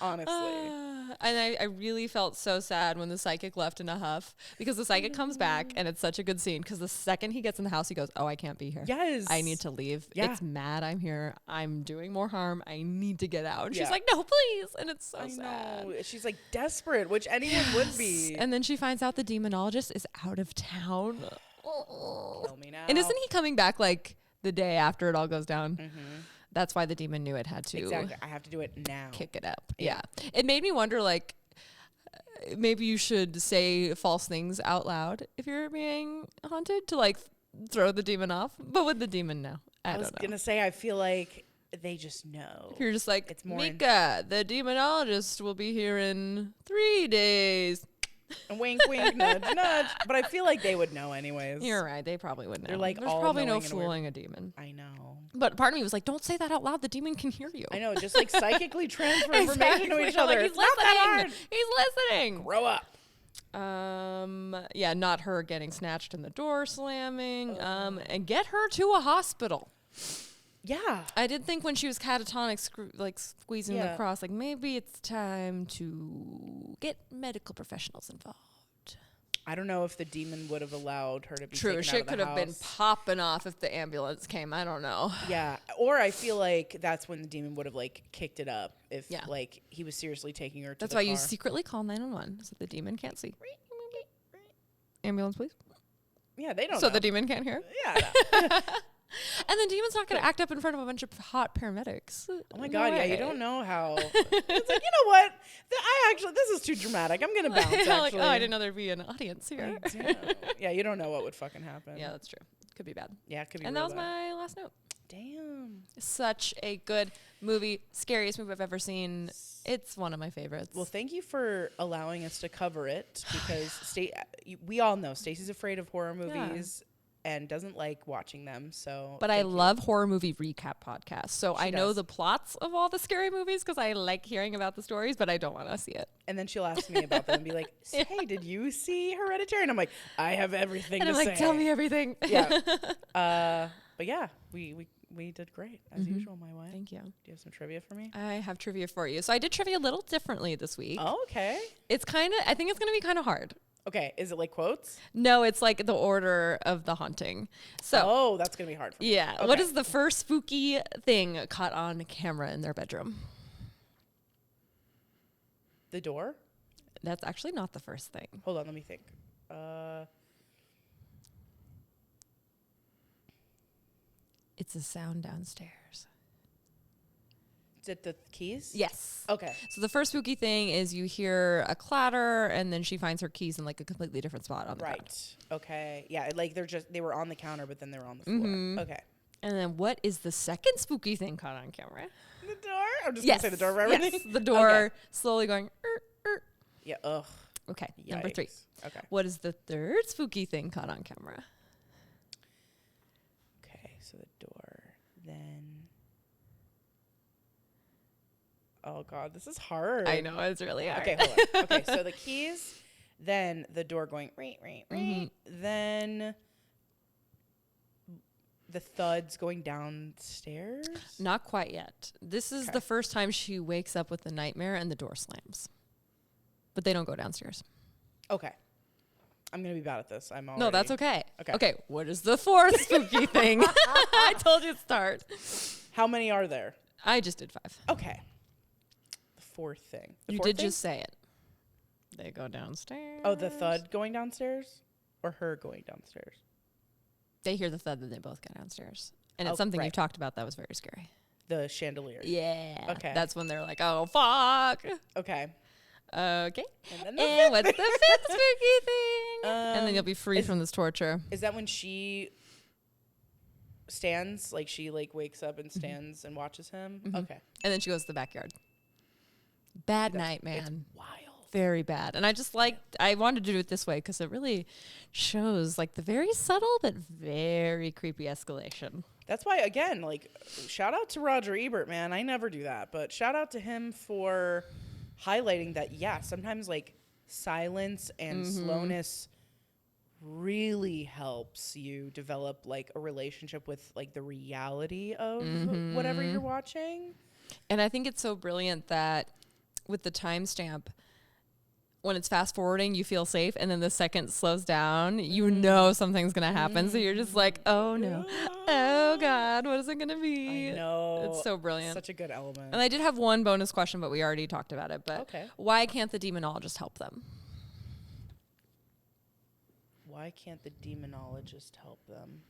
honestly. And I really felt so sad when the psychic left in a huff, because the psychic comes back, and it's such a good scene because the second he gets in the house, he goes, oh, I can't be here. Yes. I need to leave. Yeah. It's mad I'm here. I'm doing more harm. I need to get out. And she's like, no, please. And it's so sad. Know. She's like desperate, which anyone would be. And then she finds out the demonologist is out of town. Kill me now. And isn't he coming back like the day after it all goes down? Mm-hmm. That's why the demon knew it had to. Exactly. I have to do it now. Kick it up. Yeah. It made me wonder, like, maybe you should say false things out loud if you're being haunted to like throw the demon off. But with the demon know? I was gonna say I feel like they just know. If you're just like, it's more Mika, the demonologist will be here in 3 days. And wink, wink, nudge, nudge. But I feel like they would know anyways. You're right. They probably would know. They're like, there's probably no fooling a demon. I know. But part of me was like, don't say that out loud. The demon can hear you. I know. Just like psychically transfer information to each other. Like, he's listening. He's listening. Grow up. Yeah, not her getting snatched and the door slamming. And get her to a hospital. Yeah. I did think when she was catatonic, squeezing the cross, like maybe it's time to get medical professionals involved. I don't know if the demon would have allowed her to be True, taken shit out of the could have been popping off if the ambulance came. I don't know. Yeah, or I feel like that's when the demon would have like kicked it up if like he was seriously taking her to That's the why car. you secretly call 911 so the demon can't see. Ambulance, please. Yeah, they don't So know. the demon can't hear? Yeah. And then Demon's not going to act up in front of a bunch of hot paramedics. Oh my God, yeah, you don't know how. It's like, you know what? This is too dramatic. I'm going to bounce, actually. Like, oh, I didn't know there'd be an audience here. Yeah, you don't know what would fucking happen. Yeah, that's true. Could be bad. Yeah, it could be And real that was my last note. Damn. Such a good movie. Scariest movie I've ever seen. It's one of my favorites. Well, thank you for allowing us to cover it because we all know Stacey's afraid of horror movies. And doesn't like watching them, so. But I love horror movie recap podcasts, so I know the plots of all the scary movies because I like hearing about the stories, but I don't want to see it. And then she'll ask me about them and be like, "Hey, did you see Hereditary?" And I'm like, "I have everything to say." And I'm like, "Tell me everything." Yeah. But yeah, we did great as usual, my wife. Thank you. Do you have some trivia for me? I have trivia for you. So I did trivia a little differently this week. Oh, okay. I think it's gonna be kind of hard. Okay, is it like quotes? No, it's like the order of the haunting. So, that's going to be hard for me. Yeah. Okay. What is the first spooky thing caught on camera in their bedroom? The door? That's actually not the first thing. Hold on, let me think. It's a sound downstairs. Is it the keys? Yes. Okay. So the first spooky thing is you hear a clatter, and then she finds her keys in like a completely different spot on the bed. Right. Okay. Yeah. Like they were on the counter, but then they were on the floor. Okay. And then what is the second spooky thing caught on camera? The door. I'm just gonna say the door for everything. Yes. The door slowly going. Yeah. Ugh. Okay. Yikes. Number 3. Okay. What is the third spooky thing caught on camera? Okay. So the door. Then. Oh God, this is hard. I know, it's really hard. Okay, hold on. Okay, so the keys, then the door going then the thuds going downstairs. Not quite yet. This is the first time she wakes up with the nightmare and the door slams. But they don't go downstairs. Okay. I'm going to be bad at this. I'm already. No, that's okay. Okay. Okay, what is the fourth spooky thing? I told you to start. How many are there? I just did 5. Okay. Fourth thing. You did just say it. They go downstairs. Oh, the thud going downstairs? Or her going downstairs? They hear the thud, then they both go downstairs. And it's something you talked about that was very scary. The chandelier. Yeah. Okay. That's when they're like, oh, fuck. Okay. Okay. And what's the fifth spooky thing? And then you'll be free from this torture. Is that when she stands? Like she wakes up and stands and watches him? Okay. And then she goes to the backyard. Bad night, man. It's wild. Very bad. And I wanted to do it this way because it really shows like the very subtle but very creepy escalation. That's why, again, shout out to Roger Ebert, man. I never do that, but shout out to him for highlighting that, sometimes silence and slowness really helps you develop a relationship with the reality of whatever you're watching. And I think it's so brilliant that with the timestamp, when it's fast forwarding, you feel safe, and then the second slows down, you know something's gonna happen. So you're just like, oh no, oh God, what is it gonna be? I know. It's so brilliant. Such a good element. And I did have one bonus question, but we already talked about it. But why can't the demonologist help them? Why can't the demonologist help them?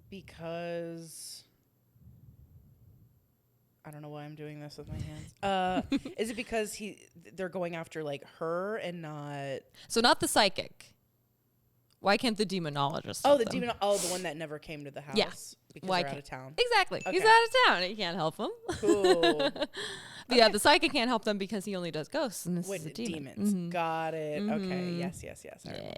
Because I don't know why I'm doing this with my hands. Is it because they're going after her and not? So not the psychic. Why can't the demonologist? Oh, help the them? the one that never came to the house. Yeah. Because Why they're out of town. Exactly. Okay. He's out of town. He can't help them. Cool. But yeah, the psychic can't help them because he only does ghosts, and this is a demon. Demons. Got it. Okay. Yes. I remember.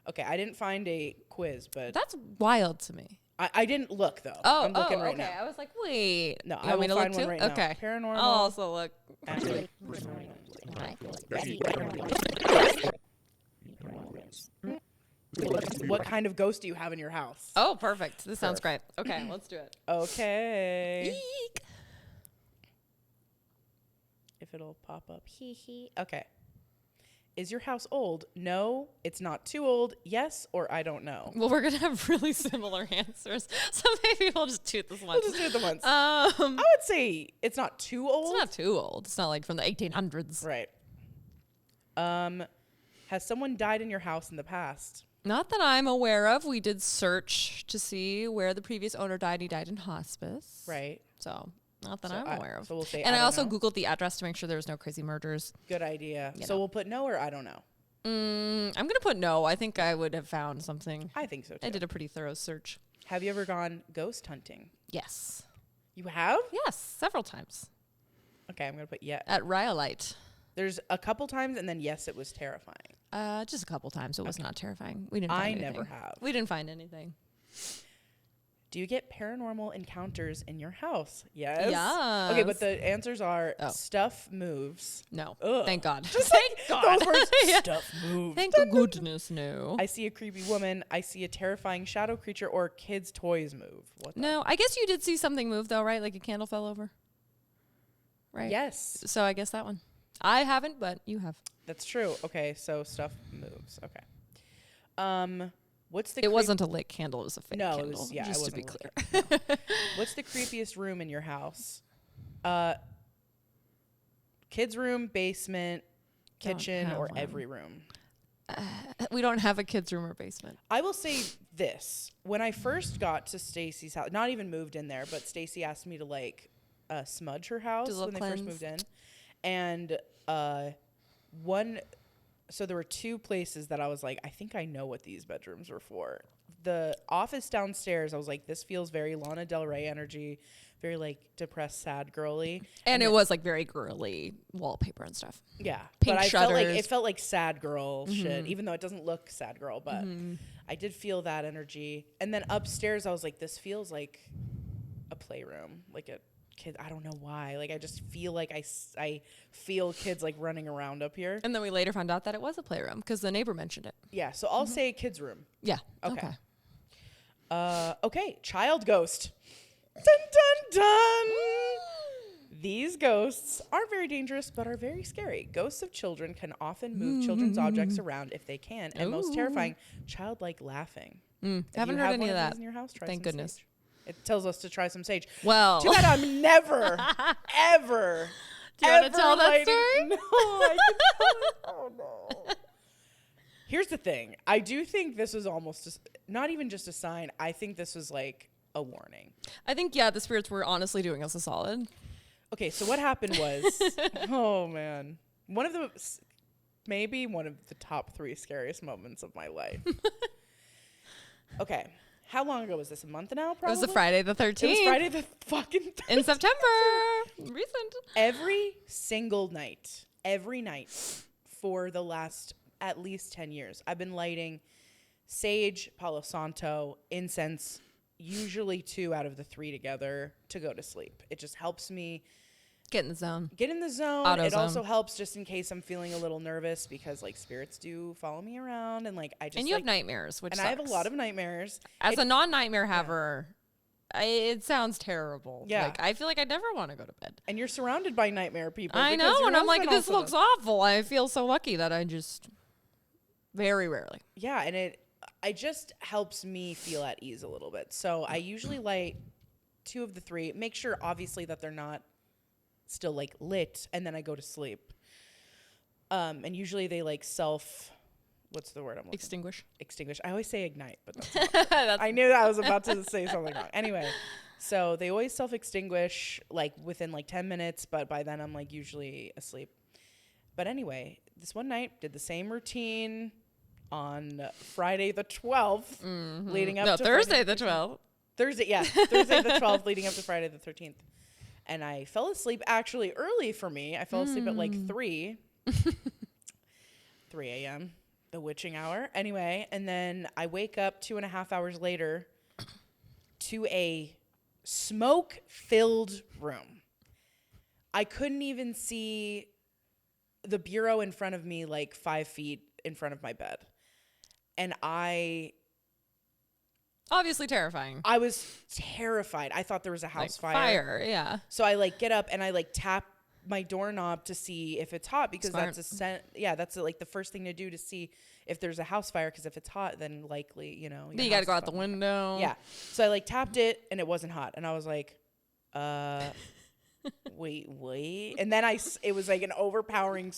Okay, I didn't find a quiz, but That's wild to me. I didn't look though. Oh, I'm looking right okay. now. I was like, wait. No, you I want me will to find look one too? right now. Okay. Paranormal. I'll also look. Activity. What kind of ghost do you have in your house? Oh, perfect. This sounds great. Okay, let's do it. Okay. Eek. If it'll pop up. Okay. Is your house old? No, it's not too old. Yes, or I don't know. Well, we're gonna have really similar answers, so maybe we'll just do it this once. We'll just do it the once. I would say it's not too old. It's not too old. It's not like from the 1800s. Right. Has someone died in your house in the past? Not that I'm aware of. We did search to see where the previous owner died. He died in hospice. Right. So not that I'm aware of. So we'll say, and I also know. Googled the address to make sure there was no crazy murders. Good idea. So we'll put no or I don't know. I'm going to put no. I think I would have found something. I think so too. I did a pretty thorough search. Have you ever gone ghost hunting? Yes. You have? Yes, several times. Okay, I'm going to put yes. At Rhyolite. There's a couple times, and then yes, it was terrifying. Just a couple times. It was not terrifying. We didn't find anything. I never have. We didn't find anything. Do you get paranormal encounters in your house? Yes. Yes. Okay, but the answers are stuff moves. No. Ugh. Thank God. Just like those words. Stuff moves. Thank goodness, no. I see a creepy woman. I see a terrifying shadow creature, or kids' toys move. No, I guess you did see something move though, right? Like a candle fell over. Right. Yes. So I guess that one. I haven't, but you have. That's true. Okay, so stuff moves. Okay. What's the? It wasn't a lit candle; it was a fake candle. It was, just it to be clear. No. What's the creepiest room in your house? Kids' room, basement, kitchen, or every room? We don't have a kids' room or basement. I will say this: when I first got to Stacy's house, not even moved in there, but Stacy asked me to like smudge her house when they first moved in, and So there were two places that I was like, I think I know what these bedrooms were for. The office downstairs, I was like, this feels very Lana Del Rey energy, very like depressed, sad, girly. And it was like very girly wallpaper and stuff. Yeah. Pink but shutters. It felt like sad girl shit, even though it doesn't look sad girl, but I did feel that energy. And then upstairs, I was like, this feels like a playroom, like a kid. I don't know why. Like, I just feel like I feel kids like running around up here. And then we later found out that it was a playroom because the neighbor mentioned it. Yeah. So I'll say kids' room. Yeah. Okay. Okay. Child ghost. Dun, dun, dun. These ghosts aren't very dangerous, but are very scary. Ghosts of children can often move children's objects around if they can. And most terrifying, childlike laughing. Haven't heard any of that. In your house, try Thank some goodness. Sage. It tells us to try some sage. Well. Too bad I'm never, ever. Do you want to tell that story? No, I can tell it. Oh, no. Here's the thing. I do think this was almost not even just a sign. I think this was like a warning. I think, yeah, the spirits were honestly doing us a solid. Okay, so what happened was, oh, man. Maybe one of the top 3 scariest moments of my life. Okay. How long ago was this? A month now, probably? It was a Friday the 13th. It was Friday the fucking 13th. In September. Recent. Every single night, for the last at least 10 years, I've been lighting sage, Palo Santo, incense, usually 2 out of the 3 together to go to sleep. It just helps me get in the zone. It also helps just in case I'm feeling a little nervous because like spirits do follow me around and like I just and you have nightmares, which and sucks. I have a lot of nightmares. As a non-nightmare haver, it sounds terrible. Yeah, like I feel like I never want to go to bed. And you're surrounded by nightmare people. I know, and I'm like, this looks awful. I feel so lucky that I just very rarely. Yeah, and it just helps me feel at ease a little bit. So I usually light 2 of the 3. Make sure obviously that they're not still like lit, and then I go to sleep. And usually they like what's the word I'm looking for? Extinguish. I always say ignite, but that's not I knew that I was about to say something wrong. Anyway, so they always self-extinguish like within like 10 minutes, but by then I'm like usually asleep. But anyway, this one night did the same routine on Friday the 12th, leading up to Thursday the 12th. Thursday the 12th, leading up to Friday the 13th. And I fell asleep actually early for me. I fell asleep at like 3 a.m., the witching hour. Anyway, and then I wake up 2.5 hours later to a smoke-filled room. I couldn't even see the bureau in front of me like 5 feet in front of my bed. And obviously terrifying. I was terrified. I thought there was a house fire. Yeah. So I like get up and I like tap my doorknob to see if it's hot because Smart. That's like the first thing to do to see if there's a house fire, because if it's hot, then likely, you got to go out the window. Yeah. So I like tapped it and it wasn't hot. And I was like, wait. And then it was like an overpowering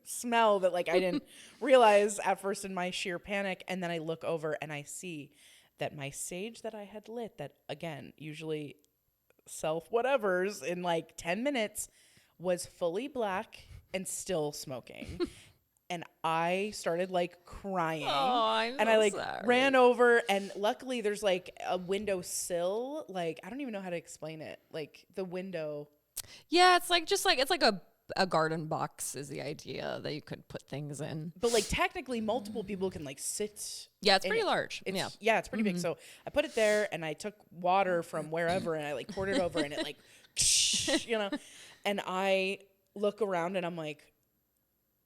smell that like I didn't realize at first in my sheer panic. And then I look over and I see that my sage that I had lit, that again, usually self-whatevers in like 10 minutes, was fully black and still smoking. And I started like crying. And I like ran over, and luckily there's like a window sill. Like, I don't even know how to explain it. Like the window. Yeah, it's like a garden box is the idea that you could put things in. But like technically multiple people can like sit. Yeah, it's pretty large. Yeah, it's pretty big. So I put it there and I took water from wherever and I like poured it over and it like, you know, and I look around and I'm like,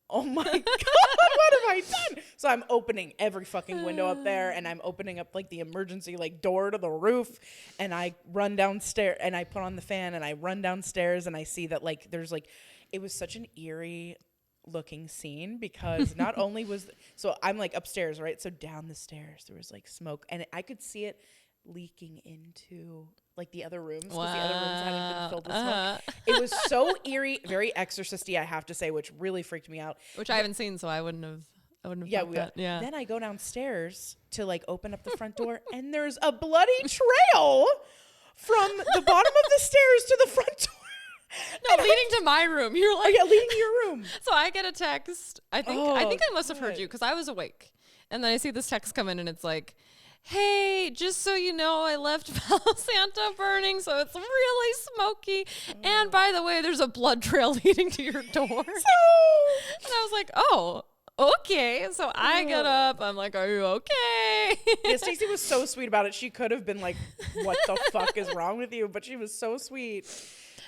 oh my God, what have I done? So I'm opening every fucking window up there, and I'm opening up like the emergency like door to the roof, and I run downstairs and I put on the fan and I run downstairs and I see that like there's like, it was such an eerie looking scene because not only was, so I'm like upstairs, right? So down the stairs there was like smoke and I could see it leaking into like the other rooms because the other rooms hadn't been filled with smoke. It was so eerie, very exorcisty, I have to say, which really freaked me out. Which I haven't seen, so I wouldn't have Yeah. Then I go downstairs to like open up the front door, and there's a bloody trail from the bottom of the stairs to the front door. No, leading to my room. You're like, yeah, leading to your room. So I get a text. I think I must have heard you because I was awake, and then I see this text come in, and it's like, hey, just so you know, I left Palo Santo burning, so it's really smoky. And by the way, there's a blood trail leading to your door. And I was like, oh, okay. So I get up. I'm like, are you okay? Yeah, Stacy was so sweet about it. She could have been like, what the fuck is wrong with you? But she was so sweet.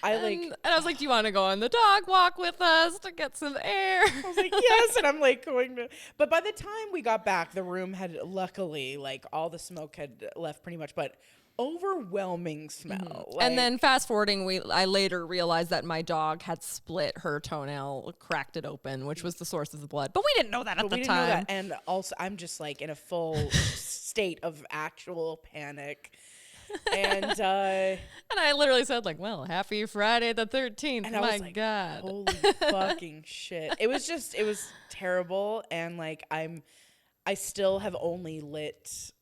And I was like, do you want to go on the dog walk with us to get some air? I was like, yes. And I'm like going to, but by the time we got back, the room had luckily like all the smoke had left pretty much, but overwhelming smell. Mm-hmm. Like, and then fast forwarding, I later realized that my dog had split her toenail, cracked it open, which was the source of the blood. But we didn't know that at the time. And also I'm just like in a full state of actual panic. And I literally said like, well, happy Friday the 13th. And I was like, God. Holy fucking shit. It was terrible. And like, I still have only lit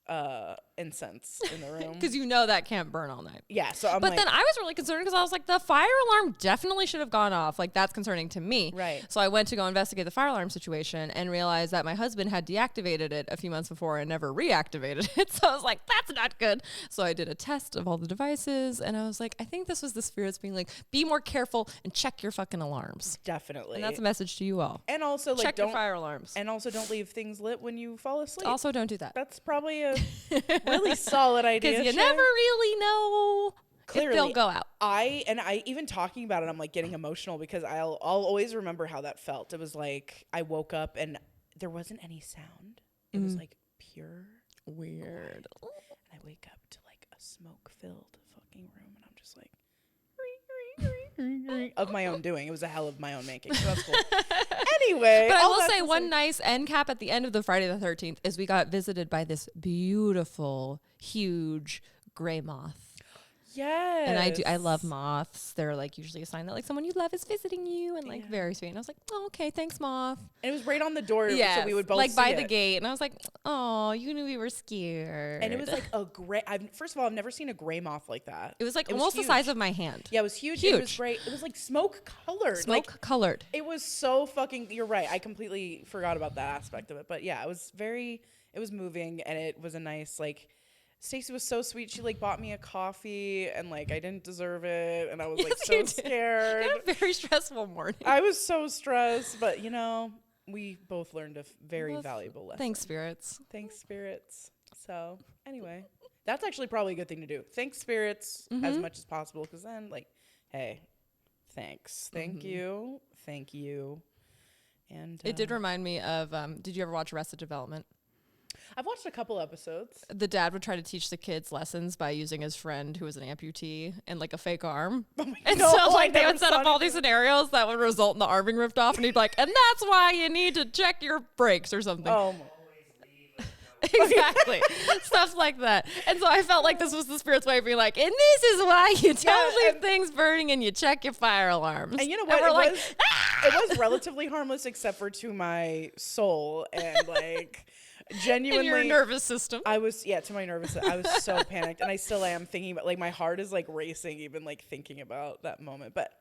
incense in the room because you know that can't burn all night. Yeah, so but then I was really concerned because I was like, the fire alarm definitely should have gone off. Like, that's concerning to me. Right. So I went to go investigate the fire alarm situation and realized that my husband had deactivated it a few months before and never reactivated it. So I was like, that's not good. So I did a test of all the devices and I was like, I think this was the spirits being like, be more careful and check your fucking alarms. Definitely. And that's a message to you all. And also like, check your fire alarms. And also don't leave things lit when you fall asleep. Also don't do that. That's probably a really solid idea. Because you never really know if they'll go out. I even talking about it, I'm like getting emotional because I'll always remember how that felt. It was like I woke up and there wasn't any sound. It was like pure weird. And I wake up to like a smoke-filled fucking room and I'm just like of my own doing. It was a hell of my own making. So that's cool. Anyway, but I will say one nice end cap at the end of the Friday the 13th is we got visited by this beautiful, huge gray moth. Yes. And I love moths. They're like usually a sign that like someone you love is visiting you and like very sweet. And I was like, oh, okay, thanks, moth. And it was right on the door, so we would both like see by it. the gate. And I was like, oh, you knew we were scared. And it was like a gray. First of all, I've never seen a gray moth like that. It was like almost the size of my hand. Yeah, it was huge. It was great. It was like smoke colored. Colored. It was so fucking. You're right. I completely forgot about that aspect of it. But yeah, it was moving, and it was a nice like. Stacy was so sweet. She like bought me a coffee and like I didn't deserve it and I was like so scared. You had a very stressful morning. I was so stressed, but you know, we both learned a very valuable lesson. Thanks, spirits. Thanks, spirits. So anyway, that's actually probably a good thing to do. Thanks, spirits, as much as possible because then like, hey, thanks. Thank you. And it did remind me of, did you ever watch Arrested Development? I've watched a couple episodes. The dad would try to teach the kids lessons by using his friend who was an amputee and like a fake arm. And so like they would set up all these scenarios that would result in the arm being ripped off and he'd be like, and that's why you need to check your brakes or something. Oh Exactly. Stuff like that. And so I felt like this was the spirit's way of being like, and this is why you don't leave things burning and you check your fire alarms. And you know what? It was relatively harmless except for to my soul and like genuinely. In your nervous system. I was so panicked, and I still am thinking about, like, my heart is like racing even like thinking about that moment. But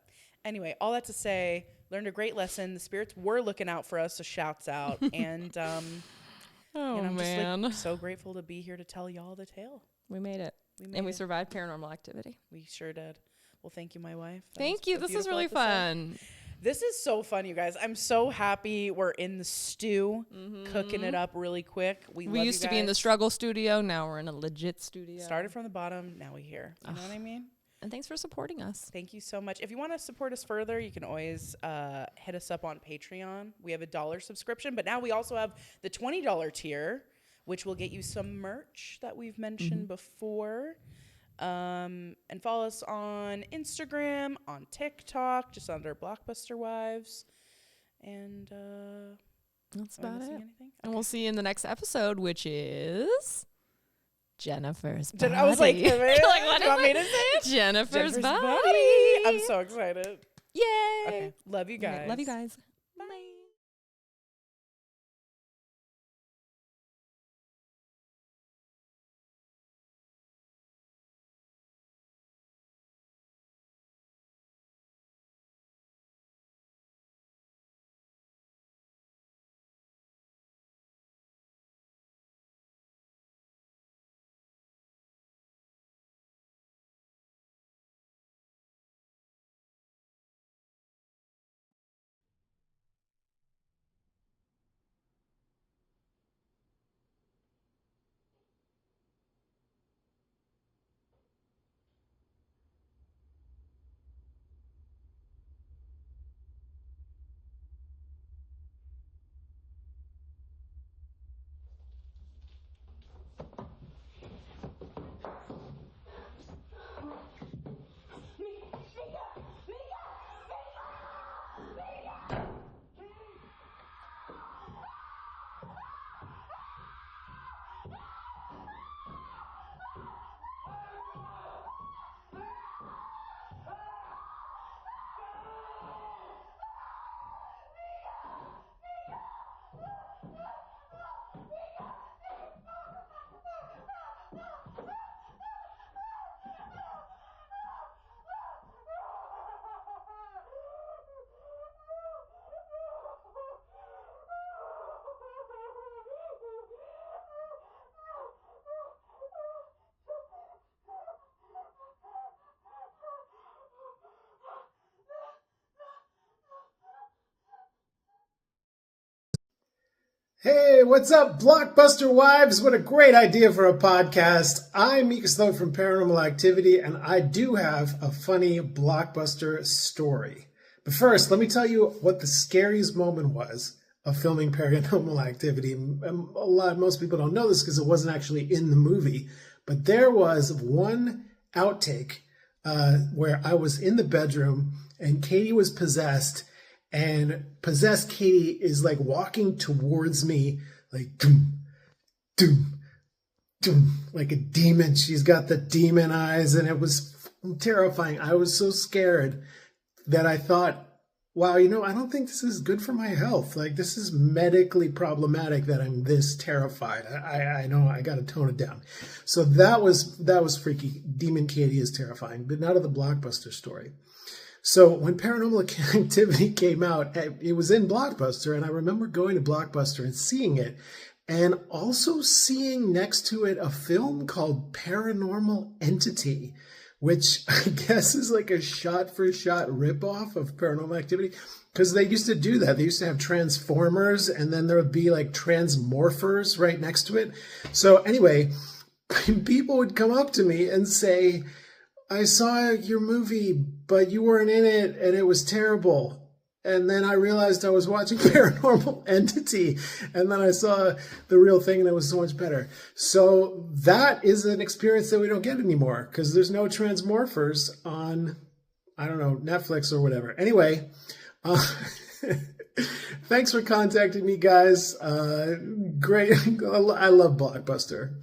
anyway, all that to say, learned a great lesson. The spirits were looking out for us, so shouts out. And I'm just like so grateful to be here to tell y'all the tale. We made it. We survived Paranormal Activity. We sure did. Well, thank you, my wife. Thank you. This was really fun. This is so fun, you guys. I'm so happy we're in the stew, cooking it up really quick. We used to be in the struggle studio. Now we're in a legit studio. Started from the bottom. Now we're here. You know what I mean? And thanks for supporting us. Thank you so much. If you want to support us further, you can always hit us up on Patreon. We have a $1 subscription, but now we also have the $20 tier, which will get you some merch that we've mentioned before. And follow us on Instagram, on TikTok, just under Blockbuster Wives. And that's about it. Okay. And we'll see you in the next episode, which is Jennifer's body. I was like, what do you want me to say it? Jennifer's body. I'm so excited. Yay. Okay. Love you guys. Okay, love you guys. Hey, what's up, Blockbuster Wives? What a great idea for a podcast. I'm Mika Sloan from Paranormal Activity, and I do have a funny Blockbuster story. But first, let me tell you what the scariest moment was of filming Paranormal Activity. Most people don't know this because it wasn't actually in the movie, but there was one outtake where I was in the bedroom and Katie was possessed. And possessed Katie is like walking towards me, like doom, doom, doom, like a demon. She's got the demon eyes, and it was terrifying. I was so scared that I thought, wow, I don't think this is good for my health. Like, this is medically problematic that I'm this terrified. I know I got to tone it down. So that was freaky. Demon Katie is terrifying, but not of the Blockbuster story. So when Paranormal Activity came out, it was in Blockbuster, and I remember going to Blockbuster and seeing it, and also seeing next to it a film called Paranormal Entity, which I guess is like a shot-for-shot ripoff of Paranormal Activity, because they used to do that. They used to have Transformers, and then there would be like Transmorphers right next to it. So anyway, people would come up to me and say, I saw your movie, but you weren't in it, and it was terrible. And then I realized I was watching Paranormal Entity, and then I saw the real thing, and it was so much better. So that is an experience that we don't get anymore, because there's no Transmorphers on, I don't know, Netflix or whatever. Anyway, Thanks for contacting me, guys. Great. I love Blockbuster.